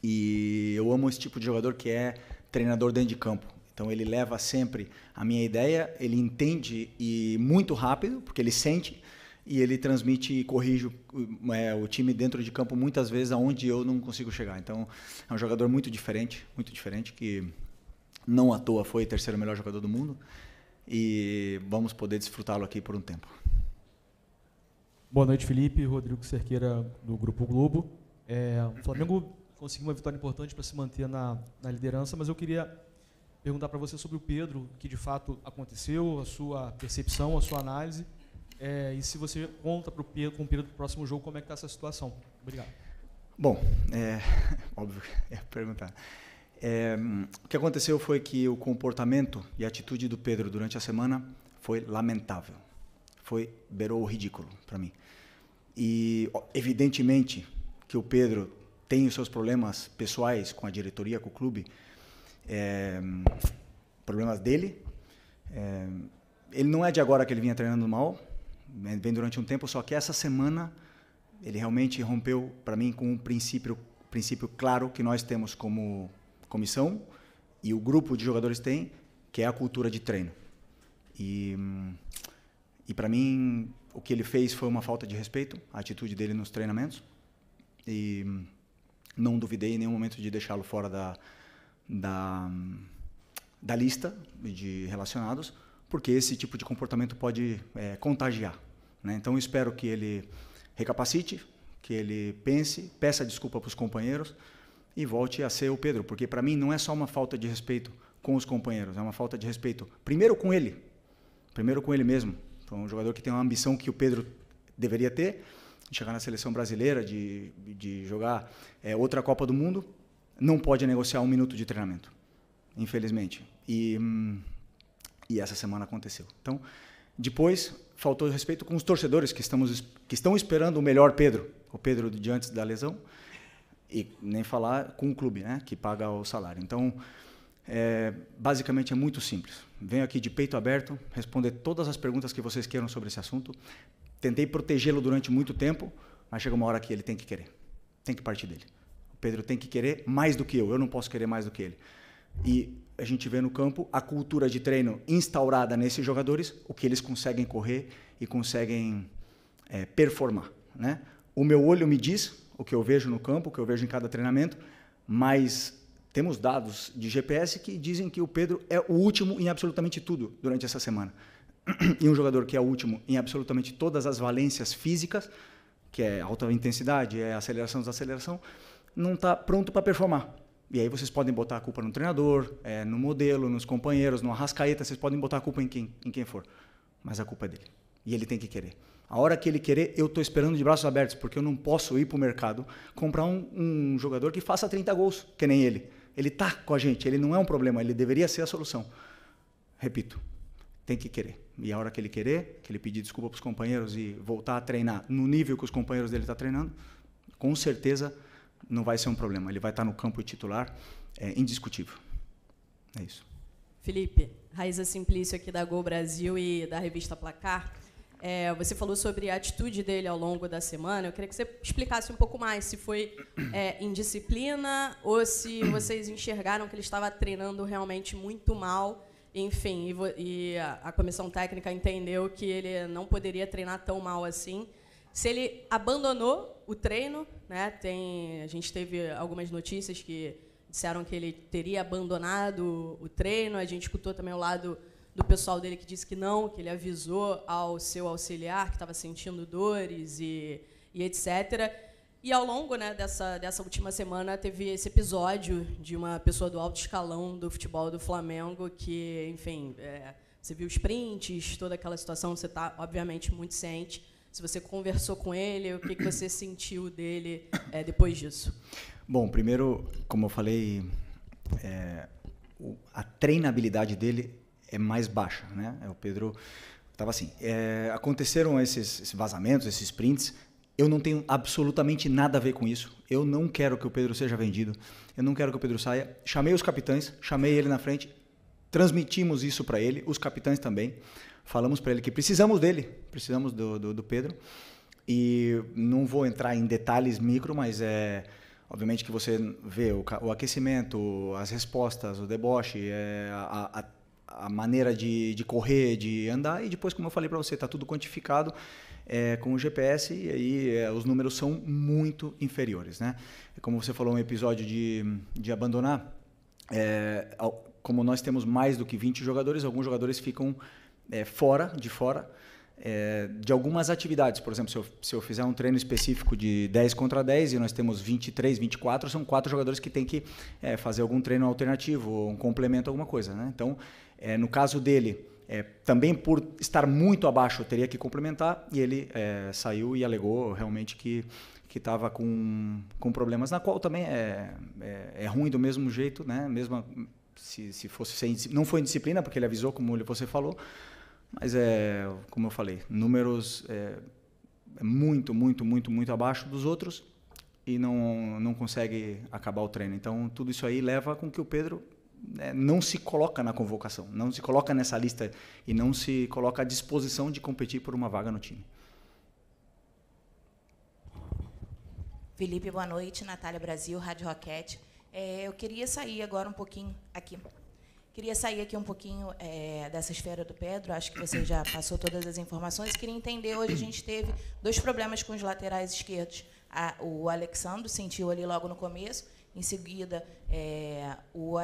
E eu amo esse tipo de jogador que é treinador dentro de campo. Então ele leva sempre a minha ideia, ele entende e muito rápido, porque ele sente, e ele transmite e corrige o time dentro de campo muitas vezes aonde eu não consigo chegar. Então é um jogador muito diferente, que não à toa foi o terceiro melhor jogador do mundo, e vamos poder desfrutá-lo aqui por um tempo. Boa noite, Felipe. Rodrigo Cerqueira, do Grupo Globo. O Flamengo conseguiu uma vitória importante para se manter na liderança, mas eu queria perguntar para você sobre o Pedro, o que de fato aconteceu, a sua percepção, a sua análise, e se você conta com o Pedro do próximo jogo, como é que está essa situação. Obrigado. Bom, óbvio que ia perguntar. O que aconteceu foi que o comportamento e a atitude do Pedro durante a semana foi lamentável. Beirou o ridículo para mim. E, evidentemente, que o Pedro tem os seus problemas pessoais com a diretoria, com o clube, problemas dele. Ele não é de agora que ele vinha treinando mal, vem durante um tempo, só que essa semana ele realmente rompeu, para mim, com um princípio claro que nós temos como comissão e o grupo de jogadores tem, que é a cultura de treino. E para mim, o que ele fez foi uma falta de respeito, a atitude dele nos treinamentos, e não duvidei em nenhum momento de deixá-lo fora da lista de relacionados, porque esse tipo de comportamento pode contagiar, né? Então, eu espero que ele recapacite, que ele pense, peça desculpa para os companheiros e volte a ser o Pedro, porque para mim não é só uma falta de respeito com os companheiros, é uma falta de respeito primeiro com ele mesmo. Então, um jogador que tem uma ambição que o Pedro deveria ter, de chegar na seleção brasileira, de jogar outra Copa do Mundo, não pode negociar 1 minuto de treinamento, infelizmente. E essa semana aconteceu. Então, depois, faltou respeito com os torcedores que estão esperando o melhor Pedro, o Pedro de antes da lesão, e nem falar com o clube, né, que paga o salário. Então, basicamente é muito simples. Venho aqui de peito aberto, responder todas as perguntas que vocês queiram sobre esse assunto. Tentei protegê-lo durante muito tempo, mas chega uma hora que ele tem que querer. Tem que partir dele. O Pedro tem que querer mais do que eu não posso querer mais do que ele. E a gente vê no campo a cultura de treino instaurada nesses jogadores, o que eles conseguem correr e conseguem performar, né? O meu olho me diz o que eu vejo no campo, o que eu vejo em cada treinamento, mas temos dados de GPS que dizem que o Pedro é o último em absolutamente tudo durante essa semana. E um jogador que é o último em absolutamente todas as valências físicas, que é alta intensidade, é aceleração, desaceleração, não está pronto para performar. E aí vocês podem botar a culpa no treinador, no modelo, nos companheiros, no Arrascaeta, vocês podem botar a culpa em quem for. Mas a culpa é dele. E ele tem que querer. A hora que ele querer, eu estou esperando de braços abertos, porque eu não posso ir para o mercado comprar um jogador que faça 30 gols, que nem ele. Ele está com a gente, ele não é um problema, ele deveria ser a solução. Repito, tem que querer. E a hora que ele querer, que ele pedir desculpa para os companheiros e voltar a treinar no nível que os companheiros dele estão treinando, com certeza não vai ser um problema. Ele vai estar no campo titular, indiscutível. É isso. Felipe, Raíza Simplício aqui da Gol Brasil e da revista Placar. Você falou sobre a atitude dele ao longo da semana. Eu queria que você explicasse um pouco mais se foi indisciplina ou se vocês enxergaram que ele estava treinando realmente muito mal. Enfim, e a comissão técnica entendeu que ele não poderia treinar tão mal assim. Se ele abandonou o treino, né? A gente teve algumas notícias que disseram que ele teria abandonado o treino. A gente escutou também o lado do pessoal dele que disse que não, que ele avisou ao seu auxiliar que estava sentindo dores e etc. E ao longo, né, dessa última semana teve esse episódio de uma pessoa do alto escalão do futebol do Flamengo que, enfim, você viu os prints, toda aquela situação, você está, obviamente, muito ciente. Se você conversou com ele, o que você sentiu dele depois disso? Bom, primeiro, como eu falei, a treinabilidade dele é mais baixa, né? O Pedro estava assim. Aconteceram esses vazamentos, esses prints. Eu não tenho absolutamente nada a ver com isso. Eu não quero que o Pedro seja vendido. Eu não quero que o Pedro saia. Chamei os capitães, chamei ele na frente, transmitimos isso para ele, os capitães também. Falamos para ele que precisamos dele, precisamos do Pedro. E não vou entrar em detalhes micro, mas obviamente que você vê o aquecimento, as respostas, o deboche, a maneira de correr, de andar, e depois, como eu falei para você, está tudo quantificado com o GPS, e aí os números são muito inferiores, né? Como você falou, um episódio de abandonar, como nós temos mais do que 20 jogadores, alguns jogadores ficam fora de algumas atividades. Por exemplo, se eu fizer um treino específico de 10 contra 10 e nós temos 23, 24, são 4 jogadores que têm que fazer algum treino alternativo, ou um complemento, alguma coisa, né? Então, no caso dele, também por estar muito abaixo, eu teria que complementar, e ele saiu e alegou realmente que estava com problemas, na qual também é ruim do mesmo jeito, né? Mesmo se fosse não foi indisciplina, porque ele avisou, como você falou, mas como eu falei, números muito, muito, muito, muito abaixo dos outros, e não consegue acabar o treino. Então, tudo isso aí leva com que o Pedro não se coloca na convocação, não se coloca nessa lista e não se coloca à disposição de competir por uma vaga no time. Felipe, boa noite. Natália Brasil, Rádio Roquete. Eu queria sair agora um pouquinho aqui. Queria sair aqui um pouquinho dessa esfera do Pedro. Acho que você já passou todas as informações. Queria entender, hoje a gente teve 2 problemas com os laterais esquerdos. O Alexandre sentiu ali logo no começo. Em seguida, o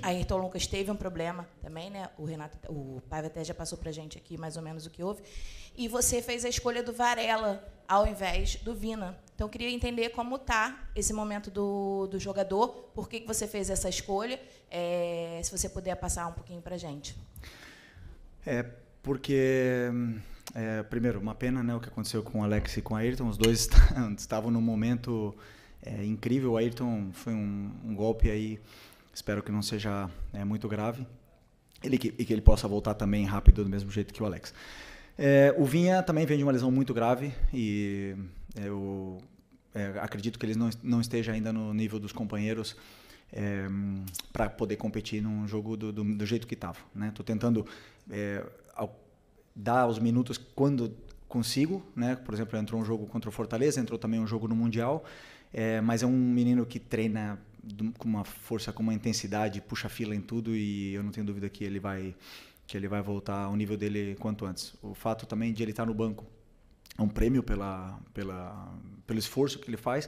Ayrton Lucas teve um problema também, né? O Paiva até já passou para a gente aqui mais ou menos o que houve. E você fez a escolha do Varela ao invés do Vina. Então, eu queria entender como está esse momento do jogador, por que você fez essa escolha, se você puder passar um pouquinho para a gente. Porque, primeiro, uma pena, né, o que aconteceu com o Alex e com o Ayrton. Os dois estavam num momento incrível. O Ayrton foi um golpe aí, espero que não seja muito grave, e que ele possa voltar também rápido, do mesmo jeito que o Alex. O Vinha também vem de uma lesão muito grave, e eu acredito que ele não esteja ainda no nível dos companheiros para poder competir num jogo do jeito que estava, né? Estou tentando dar os minutos quando consigo, né? Por exemplo, entrou um jogo contra o Fortaleza, entrou também um jogo no Mundial, mas é um menino que treina com uma força, com uma intensidade, puxa fila em tudo, e eu não tenho dúvida que ele vai voltar ao nível dele quanto antes. O fato também de ele estar no banco é um prêmio pelo esforço que ele faz,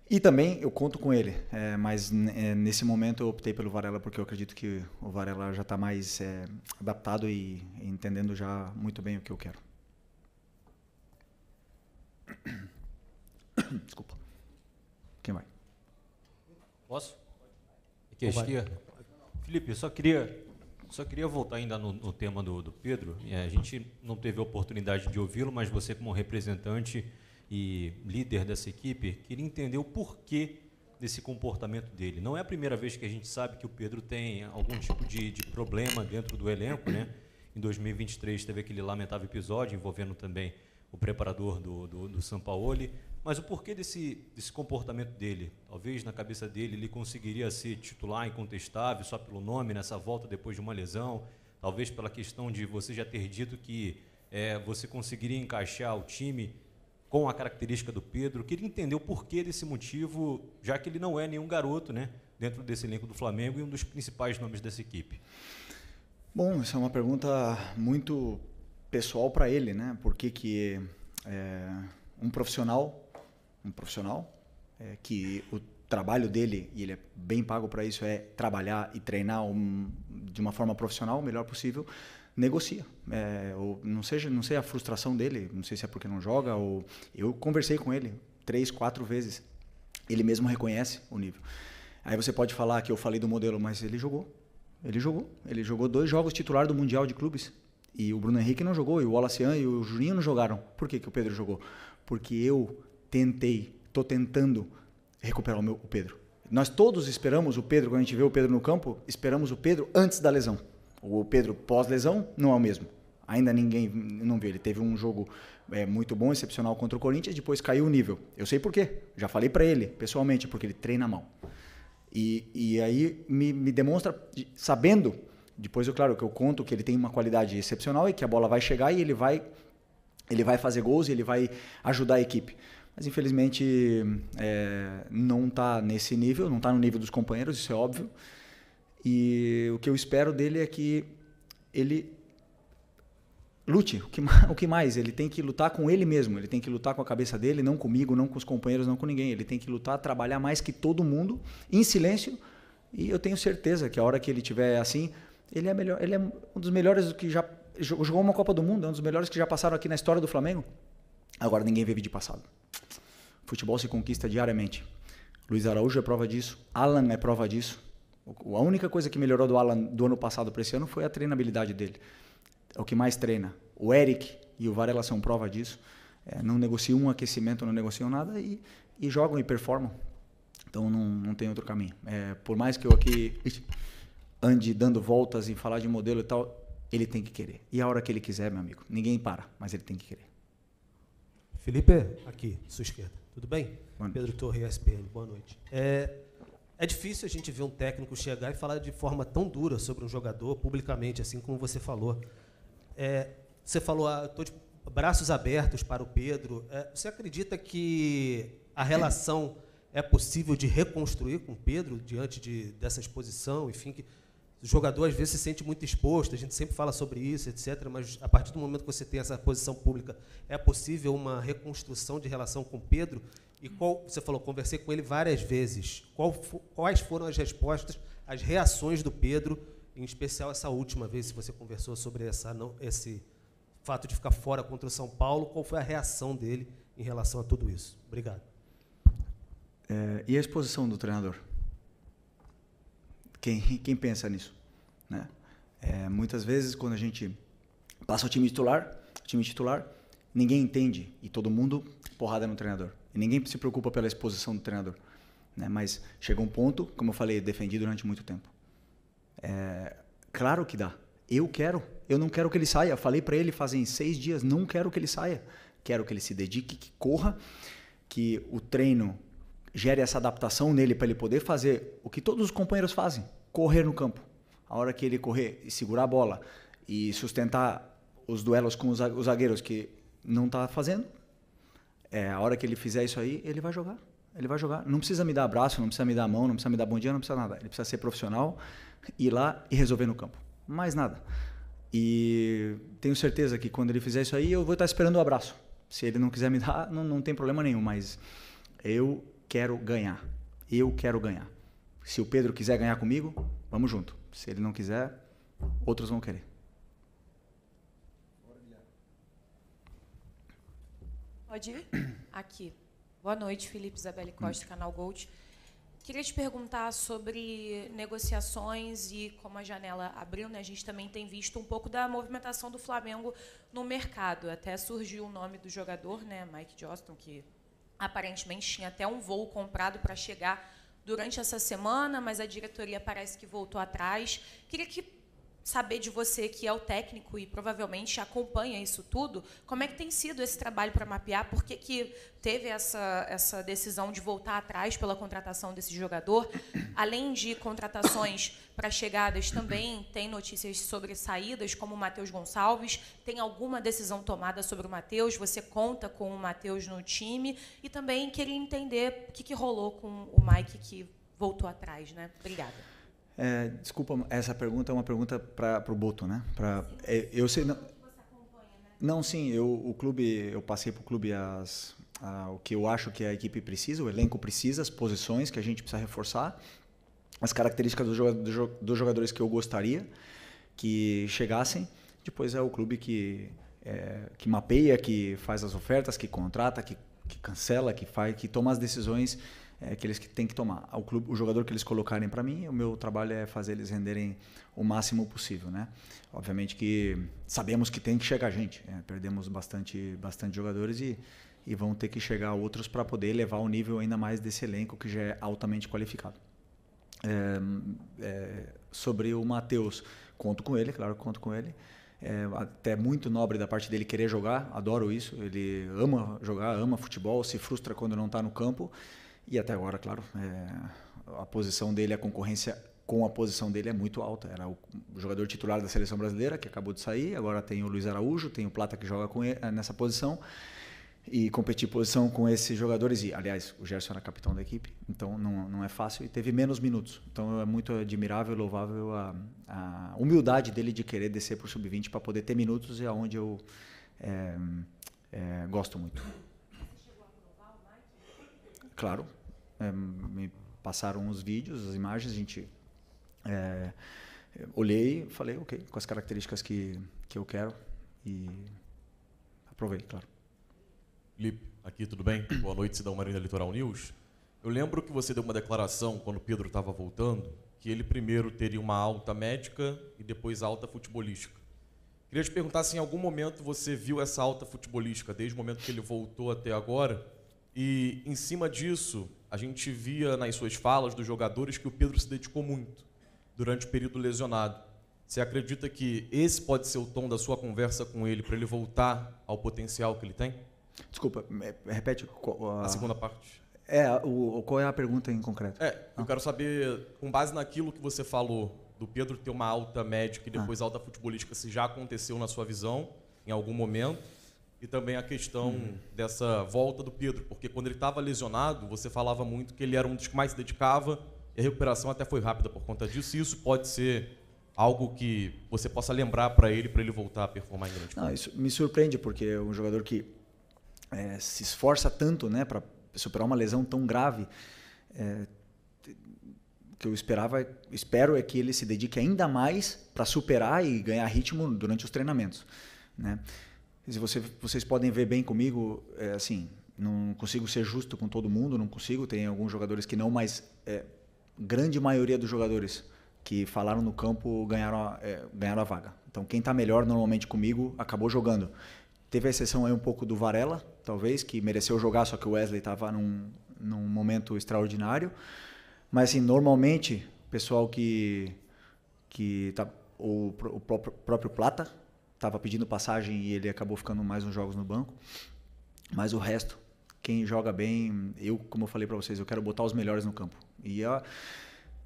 e também eu conto com ele, mas nesse momento eu optei pelo Varela, porque eu acredito que o Varela já está mais adaptado e entendendo já muito bem o que eu quero. Desculpa. Quem vai? Posso? Aqui à esquerda. Felipe, eu só queria voltar ainda no tema do Pedro. A gente não teve a oportunidade de ouvi-lo, mas você, como representante e líder dessa equipe, queria entender o porquê desse comportamento dele. Não é a primeira vez que a gente sabe que o Pedro tem algum tipo de problema dentro do elenco, né? Em 2023 teve aquele lamentável episódio envolvendo também o preparador do Sampaoli. Mas o porquê desse comportamento dele? Talvez na cabeça dele ele conseguiria ser titular incontestável só pelo nome nessa volta depois de uma lesão, talvez pela questão de você já ter dito que você conseguiria encaixar o time com a característica do Pedro. Queria entender o porquê desse motivo, já que ele não é nenhum garoto, né, dentro desse elenco do Flamengo e um dos principais nomes dessa equipe. Bom, essa é uma pergunta muito pessoal para ele, né? Por que um profissional que o trabalho dele, e ele é bem pago para isso, é trabalhar e treinar de uma forma profissional, o melhor possível, negocia. Ou não sei a frustração dele, não sei se é porque não joga, ou eu conversei com ele 3, 4 vezes, ele mesmo reconhece o nível. Aí você pode falar que eu falei do modelo, mas ele jogou 2 jogos titular do Mundial de Clubes, e o Bruno Henrique não jogou, e o Wallacian e o Juninho não jogaram. Por que o Pedro jogou? Porque eu estou tentando recuperar o Pedro. Nós todos esperamos o Pedro, quando a gente vê o Pedro no campo, esperamos o Pedro antes da lesão. O Pedro, pós-lesão, não é o mesmo. Ainda ninguém não viu. Ele teve um jogo muito bom, excepcional contra o Corinthians, depois caiu o nível. Eu sei por quê. Já falei para ele, pessoalmente, porque ele treina mal. E aí me demonstra, sabendo, depois, claro, que eu conto que ele tem uma qualidade excepcional e que a bola vai chegar e ele vai fazer gols e ele vai ajudar a equipe. Mas, infelizmente, não está nesse nível, não está no nível dos companheiros, isso é óbvio. E o que eu espero dele é que ele lute. O que mais? Ele tem que lutar com ele mesmo, ele tem que lutar com a cabeça dele, não comigo, não com os companheiros, não com ninguém. Ele tem que lutar, trabalhar mais que todo mundo, em silêncio. E eu tenho certeza que a hora que ele estiver assim, ele é melhor. Ele é um dos melhores que já jogou uma Copa do Mundo, é um dos melhores que já passaram aqui na história do Flamengo. Agora ninguém vive de passado. Futebol se conquista diariamente. Luiz Araújo é prova disso, Alan é prova disso. A única coisa que melhorou do Alan do ano passado para esse ano foi a treinabilidade dele. É o que mais treina. O Eric e o Varela são prova disso. Não negociam um aquecimento, não negociam nada e jogam e performam. Então não tem outro caminho. Por mais que eu aqui ande dando voltas e falar de modelo e tal, ele tem que querer. E a hora que ele quiser, meu amigo, ninguém para, mas ele tem que querer. Felipe, aqui, sua esquerda. Tudo bem? Pedro Torre, ESPN, boa noite. É difícil a gente ver um técnico chegar e falar de forma tão dura sobre um jogador, publicamente, assim como você falou. Você falou, estou de braços abertos para o Pedro. Você acredita que a relação é possível de reconstruir com o Pedro diante dessa exposição? Enfim, que o jogador às vezes se sente muito exposto, a gente sempre fala sobre isso, etc. Mas a partir do momento que você tem essa posição pública, é possível uma reconstrução de relação com o Pedro? E você falou, conversei com ele várias vezes. Quais foram as respostas, as reações do Pedro, em especial essa última vez, se você conversou sobre esse fato de ficar fora contra o São Paulo, qual foi a reação dele em relação a tudo isso? Obrigado. E a exposição do treinador? Quem pensa nisso? Né? Muitas vezes, quando a gente passa o time titular, ninguém entende e todo mundo porrada no treinador. E ninguém se preocupa pela exposição do treinador. Né? Mas chega um ponto, como eu falei, defendi durante muito tempo. Claro que dá. Eu não quero que ele saia. Falei para ele fazem 6 dias, não quero que ele saia. Quero que ele se dedique, que corra, que o treino gere essa adaptação nele para ele poder fazer o que todos os companheiros fazem, correr no campo. A hora que ele correr e segurar a bola e sustentar os duelos com os zagueiros que não está fazendo, a hora que ele fizer isso aí, ele vai jogar. Ele vai jogar. Não precisa me dar abraço, não precisa me dar a mão, não precisa me dar bom dia, não precisa nada. Ele precisa ser profissional, ir lá e resolver no campo. Mais nada. E tenho certeza que quando ele fizer isso aí, eu vou estar esperando o abraço. Se ele não quiser me dar, não tem problema nenhum, mas eu quero ganhar. Eu quero ganhar. Se o Pedro quiser ganhar comigo, vamos junto. Se ele não quiser, outros vão querer. Pode ir? Aqui. Boa noite, Felipe Isabelle Costa, Canal Gold. Queria te perguntar sobre negociações e como a janela abriu, né? A gente também tem visto um pouco da movimentação do Flamengo no mercado. Até surgiu o nome do jogador, né? Mike Johnston, que aparentemente tinha até um voo comprado para chegar durante essa semana, mas a diretoria parece que voltou atrás. Queria saber de você, que é o técnico e provavelmente acompanha isso tudo, como é que tem sido esse trabalho para mapear, por que teve essa decisão de voltar atrás pela contratação desse jogador? Além de contratações para chegadas, também tem notícias sobre saídas, como o Matheus Gonçalves. Tem alguma decisão tomada sobre o Matheus? Você conta com o Matheus no time? E também queria entender o que rolou com o Mike, que voltou atrás, né? Obrigada. Desculpa, essa pergunta é uma pergunta para o Boto, né? Eu sei não, sim, eu passei para o clube o que eu acho que a equipe precisa, o elenco precisa, as posições que a gente precisa reforçar, as características dos jogadores que eu gostaria que chegassem. Depois é o clube que mapeia, que faz as ofertas, que contrata, que cancela, que toma as decisões que eles têm que tomar. O jogador que eles colocarem para mim, o meu trabalho é fazer eles renderem o máximo possível, né? Obviamente que sabemos que tem que chegar gente, perdemos bastante jogadores e vão ter que chegar outros para poder elevar o nível ainda mais desse elenco que já é altamente qualificado. Sobre o Matheus, conto com ele, claro que conto com ele. Até muito nobre da parte dele querer jogar, adoro isso. Ele ama jogar, ama futebol, se frustra quando não está no campo. E até agora, claro, a posição dele, a concorrência com a posição dele é muito alta. Era o jogador titular da seleção brasileira, que acabou de sair. Agora tem o Luiz Araújo, tem o Plata que joga com ele, nessa posição. E competir posição com esses jogadores. E, aliás, o Gerson era capitão da equipe, então não é fácil. E teve menos minutos. Então é muito admirável e louvável a humildade dele de querer descer para o sub-20 para poder ter minutos, e aonde eu gosto muito. Claro. Me passaram os vídeos, as imagens, a gente olhei, falei, ok, com as características que eu quero, e aprovei, claro. Felipe, aqui tudo bem? Boa noite, Cidão Marina Litoral News. Eu lembro que você deu uma declaração quando o Pedro estava voltando, que ele primeiro teria uma alta médica e depois alta futebolística. Queria te perguntar se em algum momento você viu essa alta futebolística, desde o momento que ele voltou até agora, e em cima disso, a gente via nas suas falas dos jogadores que o Pedro se dedicou muito durante o período lesionado. Você acredita que esse pode ser o tom da sua conversa com ele para ele voltar ao potencial que ele tem? Desculpa, repete a segunda parte. Qual é a pergunta em concreto? Eu quero saber, com base naquilo que você falou, do Pedro ter uma alta médica e depois alta futebolística, se já aconteceu na sua visão, em algum momento, e também a questão dessa volta do Pedro, porque quando ele estava lesionado, você falava muito que ele era um dos que mais se dedicava, e a recuperação até foi rápida por conta disso, e isso pode ser algo que você possa lembrar para ele voltar a performar em grande forma. Isso me surpreende, porque é um jogador que se esforça tanto, né, para superar uma lesão tão grave. O que eu espero é que ele se dedique ainda mais para superar e ganhar ritmo durante os treinamentos, né? Se vocês podem ver bem comigo, assim, não consigo ser justo com todo mundo, não consigo. Tem alguns jogadores que não, mas grande maioria dos jogadores que falaram no campo ganharam a vaga. Então quem está melhor normalmente comigo acabou jogando. Teve a exceção aí um pouco do Varela, talvez, que mereceu jogar, só que o Wesley estava num momento extraordinário. Mas, assim, normalmente, o pessoal o próprio Plata estava pedindo passagem e ele acabou ficando mais uns jogos no banco. Mas o resto, quem joga bem, como eu falei para vocês, eu quero botar os melhores no campo. E eu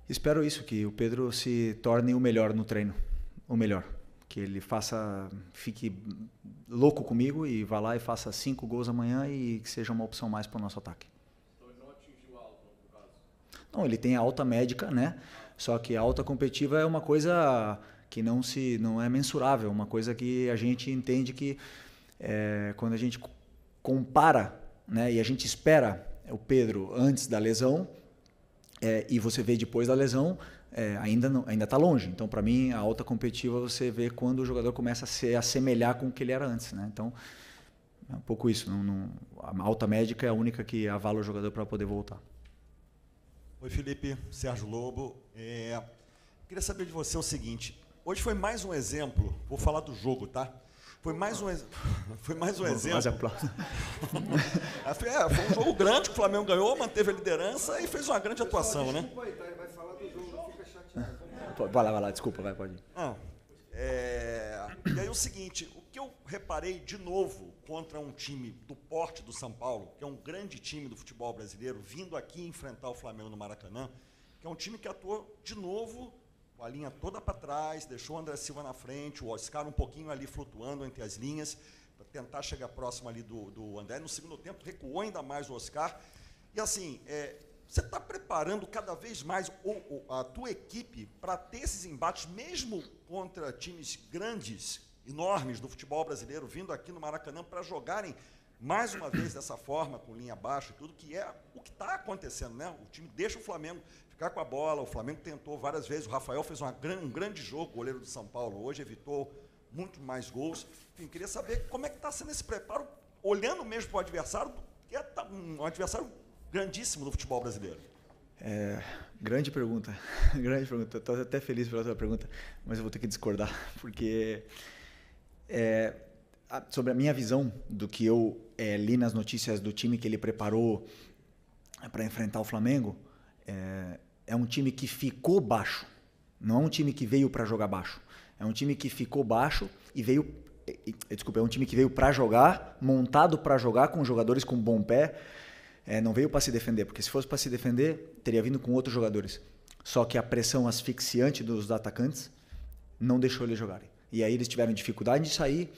espero isso, que o Pedro se torne o melhor no treino, o melhor. Que ele fique louco comigo e vá lá e faça 5 gols amanhã e que seja uma opção mais para o nosso ataque. Então ele não atingiu a alta, no caso? Não, ele tem a alta médica, né? Só que a alta competitiva é uma coisa que não é mensurável, uma coisa que a gente entende que quando a gente compara, né, e a gente espera o Pedro antes da lesão e você vê depois da lesão, ainda está longe. Então, para mim, a alta competitiva você vê quando o jogador começa a se assemelhar com o que ele era antes, né? Então, é um pouco isso. A alta médica é a única que avala o jogador para poder voltar. Oi, Felipe. Sérgio Lobo. Queria saber de você o seguinte. Hoje foi mais um exemplo. Vou falar do jogo, tá? Foi mais um exemplo. Foi um jogo grande que o Flamengo ganhou, manteve a liderança e fez uma grande atuação, né? Vai lá, desculpa, pode ir. E aí o seguinte, o que eu reparei de novo contra um time do porte do São Paulo, que é um grande time do futebol brasileiro, vindo aqui enfrentar o Flamengo no Maracanã, que é um time que atuou de novo com a linha toda para trás, deixou o André Silva na frente, o Oscar um pouquinho ali flutuando entre as linhas, para tentar chegar próximo ali do André. No segundo tempo recuou ainda mais o Oscar. E assim, você está preparando cada vez mais a tua equipe para ter esses embates, mesmo contra times grandes, enormes do futebol brasileiro, vindo aqui no Maracanã para jogarem mais uma vez dessa forma, com linha baixa e tudo, que é o que está acontecendo, né? O time deixa o Flamengo ficar com a bola, o Flamengo tentou várias vezes, o Rafael fez um grande jogo, goleiro do São Paulo hoje, evitou muito mais gols. Enfim, queria saber como é que está sendo esse preparo, olhando mesmo para o adversário, que é um adversário grandíssimo do futebol brasileiro. Grande pergunta. Estou até feliz pela tua pergunta, mas eu vou ter que discordar, porque sobre a minha visão do que eu li nas notícias do time que ele preparou para enfrentar o Flamengo, é um time que ficou baixo, não é um time que veio para jogar baixo. É um time que ficou baixo e veio... Desculpa, é um time que veio para jogar, montado para jogar, com jogadores com bom pé. Não veio para se defender, porque se fosse para se defender, teria vindo com outros jogadores. Só que a pressão asfixiante dos atacantes não deixou eles jogarem. E aí eles tiveram dificuldade de sair,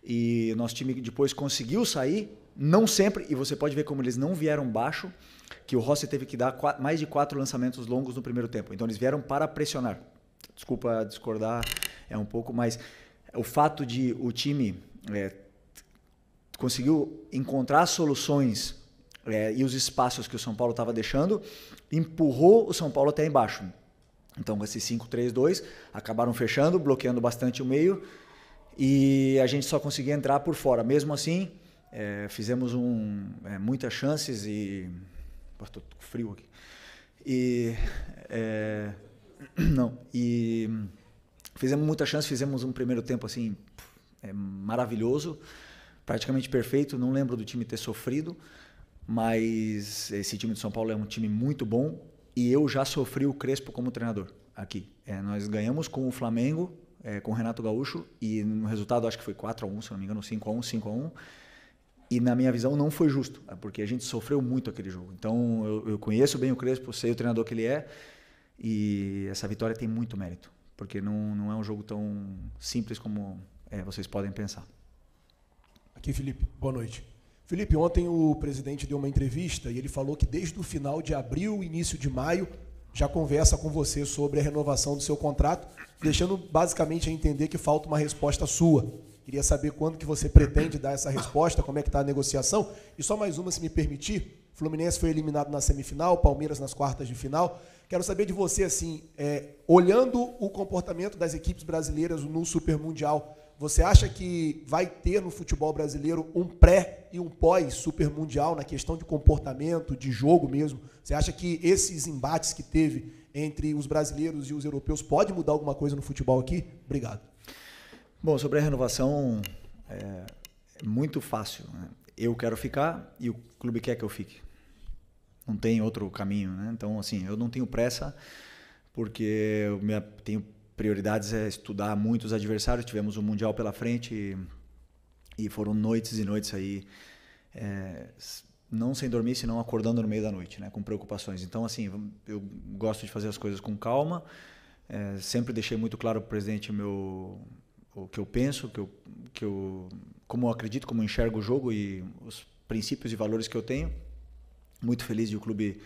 e o nosso time depois conseguiu sair, não sempre, e você pode ver como eles não vieram baixo, que o Rossi teve que dar mais de 4 lançamentos longos no primeiro tempo. Então eles vieram para pressionar. Desculpa discordar, é um pouco, mas o fato de o time conseguiu encontrar soluções e os espaços que o São Paulo estava deixando, empurrou o São Paulo até embaixo. Então, com esse 5-3-2, acabaram fechando, bloqueando bastante o meio, e a gente só conseguia entrar por fora. Mesmo assim, fizemos muitas chances e... Estou com frio aqui. Fizemos muitas chances, fizemos um primeiro tempo assim, maravilhoso, praticamente perfeito. Não lembro do time ter sofrido, mas esse time de São Paulo é um time muito bom, e eu já sofri o Crespo como treinador aqui. Nós ganhamos com o Flamengo, com o Renato Gaúcho, e no resultado acho que foi 4-1, se não me engano, 5-1, 5-1. E na minha visão não foi justo, porque a gente sofreu muito aquele jogo. Então eu conheço bem o Crespo, sei o treinador que ele é, e essa vitória tem muito mérito, porque não é um jogo tão simples como vocês podem pensar. Aqui, Felipe, boa noite. Felipe, ontem o presidente deu uma entrevista e ele falou que desde o final de abril, início de maio, já conversa com você sobre a renovação do seu contrato, deixando basicamente a entender que falta uma resposta sua. Queria saber quando que você pretende dar essa resposta, como é que está a negociação. E só mais uma, se me permitir. Fluminense foi eliminado na semifinal, Palmeiras nas quartas de final. Quero saber de você, assim, olhando o comportamento das equipes brasileiras no Super Mundial, você acha que vai ter no futebol brasileiro um pré e um pós-Super Mundial na questão de comportamento, de jogo mesmo? Você acha que esses embates que teve entre os brasileiros e os europeus pode mudar alguma coisa no futebol aqui? Obrigado. Bom, sobre a renovação, é muito fácil, né? Eu quero ficar e o clube quer que eu fique. Não tem outro caminho, né? Então, assim, eu não tenho pressa, porque eu tenho prioridades, estudar muitos adversários. Tivemos um Mundial pela frente e foram noites e noites aí, não sem dormir, senão acordando no meio da noite, né? Com preocupações. Então, assim, eu gosto de fazer as coisas com calma. Sempre deixei muito claro para o presidente o que eu penso, como eu acredito, como eu enxergo o jogo e os princípios e valores que eu tenho. Muito feliz de o clube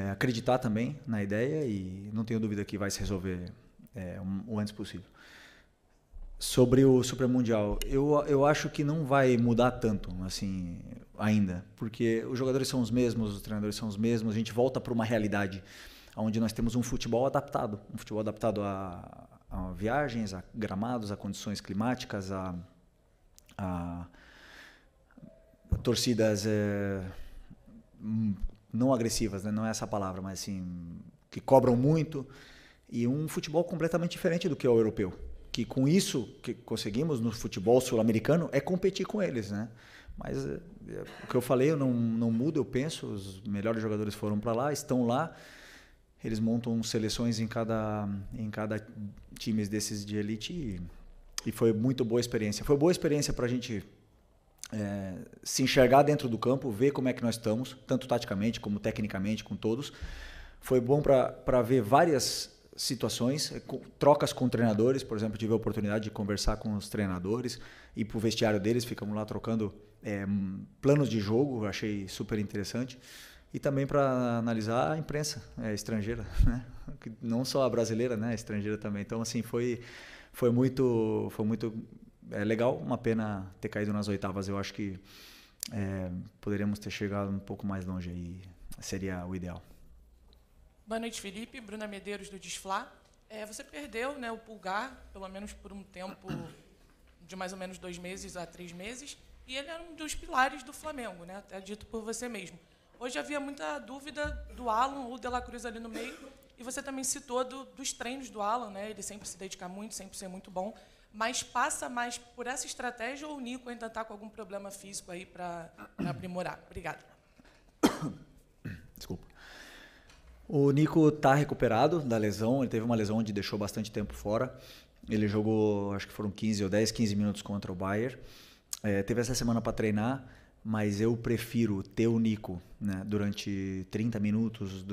acreditar também na ideia, e não tenho dúvida que vai se resolver o antes possível. Sobre o Super Mundial, eu acho que não vai mudar tanto assim ainda, porque os jogadores são os mesmos, os treinadores são os mesmos. A gente volta para uma realidade onde nós temos um futebol adaptado a viagens, a gramados, a condições climáticas, a torcidas não agressivas, né? Não é essa a palavra, mas assim, que cobram muito, e um futebol completamente diferente do que é o europeu, que com isso que conseguimos no futebol sul-americano é competir com eles, né? Mas o que eu falei, eu não mudo, eu penso, os melhores jogadores foram para lá, estão lá. Eles montam seleções em cada time desses de elite, e foi muito boa experiência. Foi boa experiência para a gente se enxergar dentro do campo, ver como é que nós estamos, tanto taticamente como tecnicamente, com todos. Foi bom para ver várias situações, trocas com treinadores. Por exemplo, tive a oportunidade de conversar com os treinadores, ir para o vestiário deles, ficamos lá trocando planos de jogo, achei super interessante. E também para analisar a imprensa estrangeira, né? Não só a brasileira, né? A estrangeira também. Então, assim, foi muito legal. Uma pena ter caído nas oitavas. Eu acho que poderíamos ter chegado um pouco mais longe, aí seria o ideal. Boa noite, Felipe. Bruna Medeiros, do Desflá. Você perdeu, né, o Pulgar, pelo menos por um tempo de mais ou menos 2 meses a 3 meses, e ele era um dos pilares do Flamengo, né? Até dito por você mesmo. Hoje havia muita dúvida do Alan ou De La Cruz ali no meio, e você também citou dos treinos do Alan, né? Ele sempre se dedica muito, sempre ser muito bom, mas passa mais por essa estratégia, ou o Nico ainda está com algum problema físico aí para aprimorar? Obrigado. Desculpa. O Nico está recuperado da lesão, ele teve uma lesão onde deixou bastante tempo fora, Ele jogou, acho que foram 15 minutos contra o Bayern. Teve essa semana para treinar, mas eu prefiro ter o Nico, né, durante 30 minutos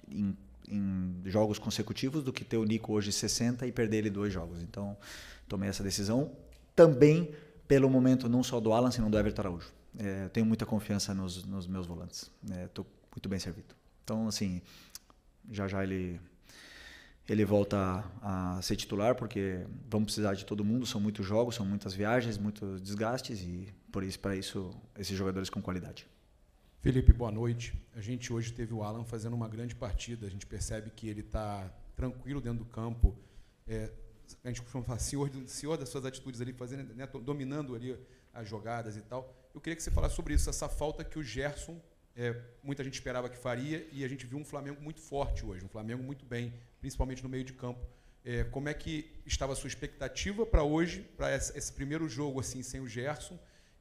em jogos consecutivos do que ter o Nico hoje 60 e perder ele 2 jogos. Então, tomei essa decisão. Também pelo momento, não só do Alan, senão do Everton Araújo. Tenho muita confiança nos meus volantes. Estou muito bem servido. Então, assim, já ele volta a ser titular, porque vamos precisar de todo mundo, são muitos jogos, são muitas viagens, muitos desgastes, e para isso, esses jogadores com qualidade. Felipe, boa noite. A gente hoje teve o Alan fazendo uma grande partida, a gente percebe que ele está tranquilo dentro do campo, a gente costuma falar senhor das suas atitudes ali, fazendo, né, dominando ali as jogadas e tal. Eu queria que você falasse sobre isso, essa falta que o Gerson, muita gente esperava que faria, e a gente viu um Flamengo muito forte hoje, um Flamengo muito bem, principalmente no meio de campo. Como é que estava a sua expectativa para hoje, para esse primeiro jogo assim sem o Gerson,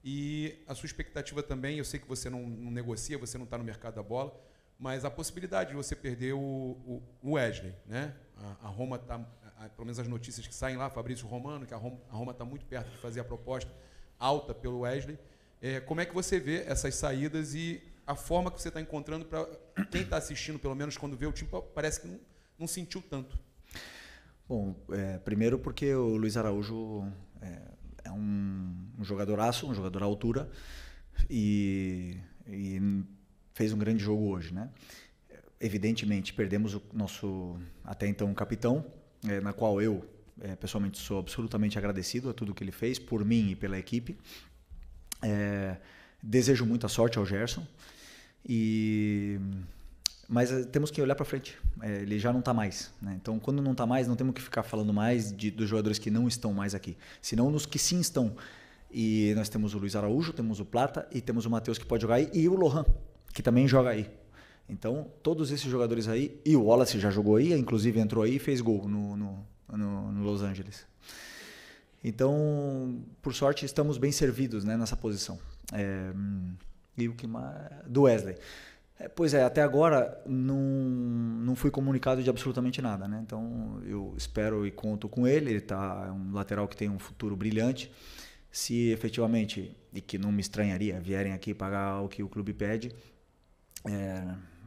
e a sua expectativa também, eu sei que você não negocia, você não está no mercado da bola, mas a possibilidade de você perder o Wesley, né? A Roma está, pelo menos as notícias que saem lá, Fabrício Romano, que a Roma está muito perto de fazer a proposta alta pelo Wesley. Como é que você vê essas saídas e a forma que você está encontrando para quem está assistindo, pelo menos quando vê o time, parece que não sentiu tanto? Bom, primeiro porque o Luiz Araújo é um jogadoraço, um jogador à altura, e fez um grande jogo hoje, né? Evidentemente, perdemos o nosso, até então, capitão, na qual eu, pessoalmente, sou absolutamente agradecido a tudo que ele fez, por mim e pela equipe. Desejo muita sorte ao Gerson, mas temos que olhar para frente. Ele já não está mais, né? Então, quando não está mais, não temos que ficar falando mais dos jogadores que não estão mais aqui, senão nos que sim estão. E nós temos o Luiz Araújo, temos o Plata e temos o Matheus, que pode jogar aí, e o Lohan, que também joga aí. Então, todos esses jogadores aí, e o Wallace já jogou aí, inclusive entrou aí e fez gol no Los Angeles. Então, por sorte, estamos bem servidos, né, nessa posição. E o que mais? Do Wesley. Pois até agora não fui comunicado de absolutamente nada, né? Então eu espero e conto com ele. Ele é um lateral que tem um futuro brilhante. Se efetivamente, e que não me estranharia, vierem aqui pagar o que o clube pede,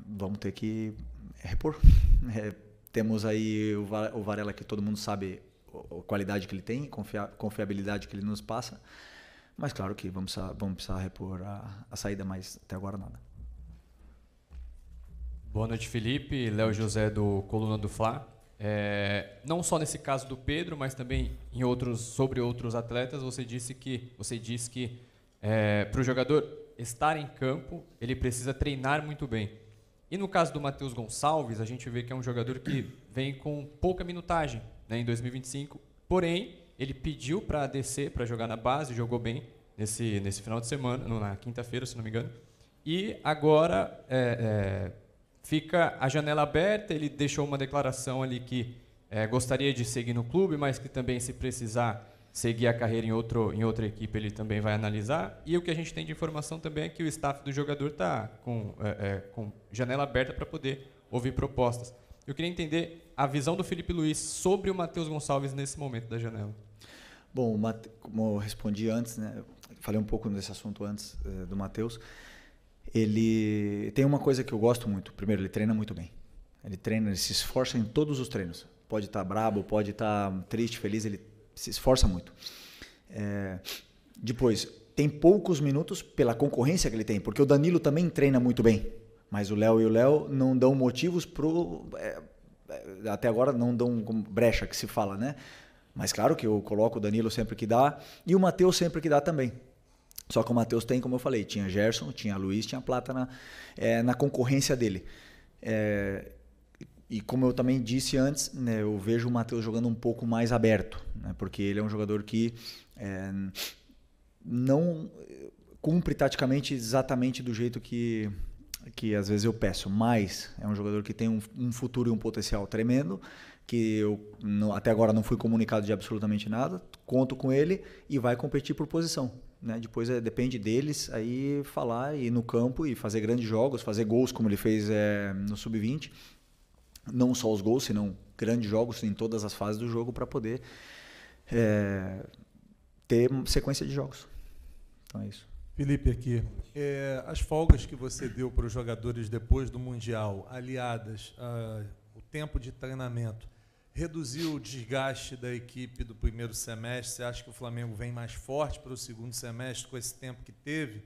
vamos ter que repor. Temos aí o Varela, que todo mundo sabe a qualidade que ele tem, confiabilidade que ele nos passa. Mas claro que vamos precisar repor a saída, mas até agora nada. Boa noite, Felipe. Léo José, do Coluna do Fla. Não só nesse caso do Pedro, mas também sobre outros atletas, você diz que para o jogador estar em campo, ele precisa treinar muito bem. E no caso do Matheus Gonçalves, a gente vê que é um jogador que vem com pouca minutagem, né, em 2025, porém, ele pediu para descer, para jogar na base, jogou bem nesse final de semana, na quinta-feira, se não me engano, e agora fica a janela aberta. Ele deixou uma declaração ali que gostaria de seguir no clube, mas que também, se precisar seguir a carreira em outra equipe, ele também vai analisar. E o que a gente tem de informação também é que o staff do jogador está com janela aberta para poder ouvir propostas. Eu queria entender a visão do Felipe Luiz sobre o Matheus Gonçalves nesse momento da janela. Bom, como eu respondi antes, né, falei um pouco desse assunto antes do Matheus. Ele tem uma coisa que eu gosto muito. Primeiro, ele treina muito bem. Ele se esforça em todos os treinos. Pode estar brabo, pode estar triste, feliz, ele se esforça muito. Depois, tem poucos minutos pela concorrência que ele tem, porque o Danilo também treina muito bem, mas o Léo não dão motivos até agora não dão brecha, que se fala, né? Mas claro que eu coloco o Danilo sempre que dá e o Matheus sempre que dá também. Só que o Matheus tem, como eu falei, tinha Gerson, tinha Luiz, tinha Plata na concorrência dele. E como eu também disse antes, né, eu vejo o Matheus jogando um pouco mais aberto, né, porque ele é um jogador que não cumpre taticamente exatamente do jeito que às vezes eu peço, mas é um jogador que tem um futuro e um potencial tremendo, que eu até agora não fui comunicado de absolutamente nada, conto com ele e vai competir por posição. Né? Depois depende deles aí falar, ir no campo e fazer grandes jogos, fazer gols como ele fez no Sub-20. Não só os gols, senão grandes jogos em todas as fases do jogo para poder ter sequência de jogos. Então é isso. Felipe, aqui. As folgas que você deu para os jogadores depois do Mundial, aliadas ao tempo de treinamento, reduziu o desgaste da equipe do primeiro semestre? Você acha que o Flamengo vem mais forte para o segundo semestre com esse tempo que teve?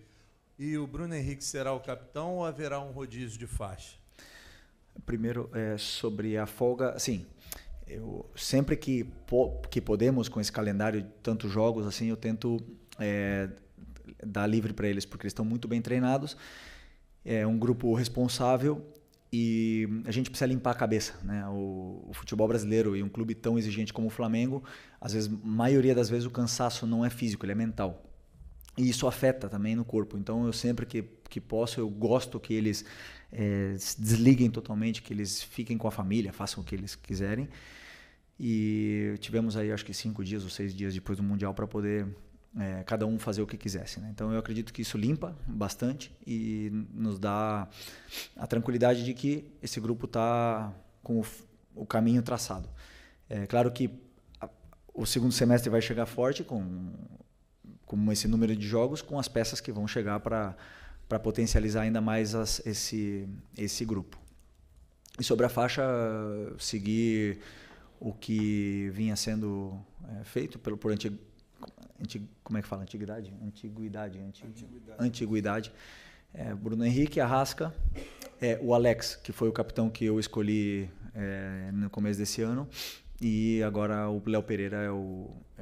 E o Bruno Henrique será o capitão ou haverá um rodízio de faixa? Primeiro, sobre a folga, sim. Eu sempre que podemos, com esse calendário de tantos jogos, assim, eu tento dar livre para eles, porque eles estão muito bem treinados. É um grupo responsável e a gente precisa limpar a cabeça, né? O futebol brasileiro e um clube tão exigente como o Flamengo, às vezes, maioria das vezes, o cansaço não é físico, ele é mental. E isso afeta também no corpo. Então, eu sempre que posso, eu gosto que eles se desliguem totalmente, que eles fiquem com a família, façam o que eles quiserem. E tivemos aí, acho que 5 dias ou 6 dias depois do Mundial para poder cada um fazer o que quisesse, né? Então, eu acredito que isso limpa bastante e nos dá a tranquilidade de que esse grupo está com o caminho traçado. É claro que o segundo semestre vai chegar forte com esse número de jogos, com as peças que vão chegar para potencializar ainda mais esse grupo. E sobre a faixa, seguir o que vinha sendo feito por como é que fala? Antiguidade. Bruno Henrique, Arrasca, o Alex, que foi o capitão que eu escolhi no começo desse ano, e agora o Léo Pereira é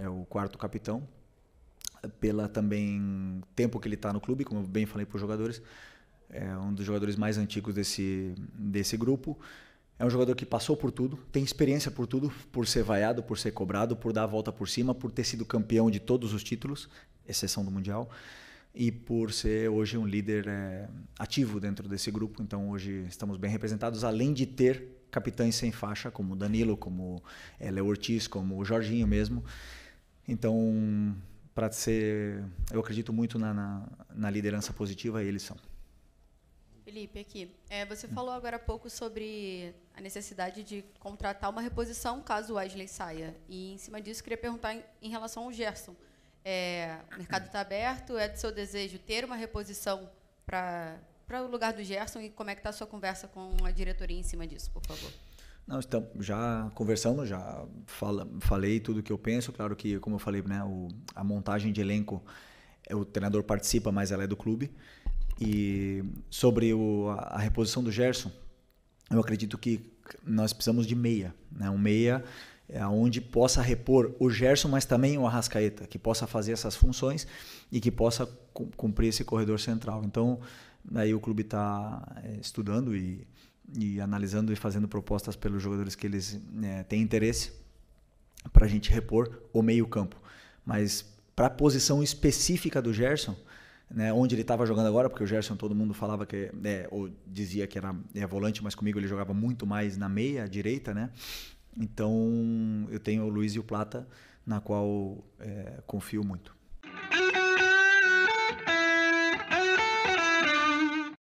o quarto capitão, pela também tempo que ele está no clube, como eu bem falei para os jogadores. É um dos jogadores mais antigos desse grupo. É um jogador que passou por tudo, tem experiência por tudo, por ser vaiado, por ser cobrado, por dar a volta por cima, por ter sido campeão de todos os títulos, exceção do Mundial, e por ser hoje um líder ativo dentro desse grupo. Então hoje estamos bem representados, além de ter capitães sem faixa, como o Danilo, como Léo Ortiz, como o Jorginho mesmo. Então, eu acredito muito na liderança positiva, e eles são. Felipe, aqui. Você falou agora há pouco sobre a necessidade de contratar uma reposição caso o Wesley saia. E, em cima disso, queria perguntar em relação ao Gerson. O mercado está aberto, é do seu desejo ter uma reposição para o lugar do Gerson? E como é que está a sua conversa com a diretoria em cima disso, por favor? Não, já conversamos, já falei tudo o que eu penso. Claro que, como eu falei, né, a montagem de elenco, o treinador participa, mas ela é do clube. E sobre a reposição do Gerson, eu acredito que nós precisamos de meia, né? Um meia onde possa repor o Gerson, mas também o Arrascaeta, que possa fazer essas funções e que possa cumprir esse corredor central. Então, aí o clube está estudando e analisando e fazendo propostas pelos jogadores que eles têm interesse para a gente repor o meio-campo. Mas para a posição específica do Gerson, né, onde ele estava jogando agora, porque o Gerson, todo mundo falava que ou dizia que era volante, mas comigo ele jogava muito mais na meia direita, né? Então eu tenho o Luiz e o Plata, na qual confio muito.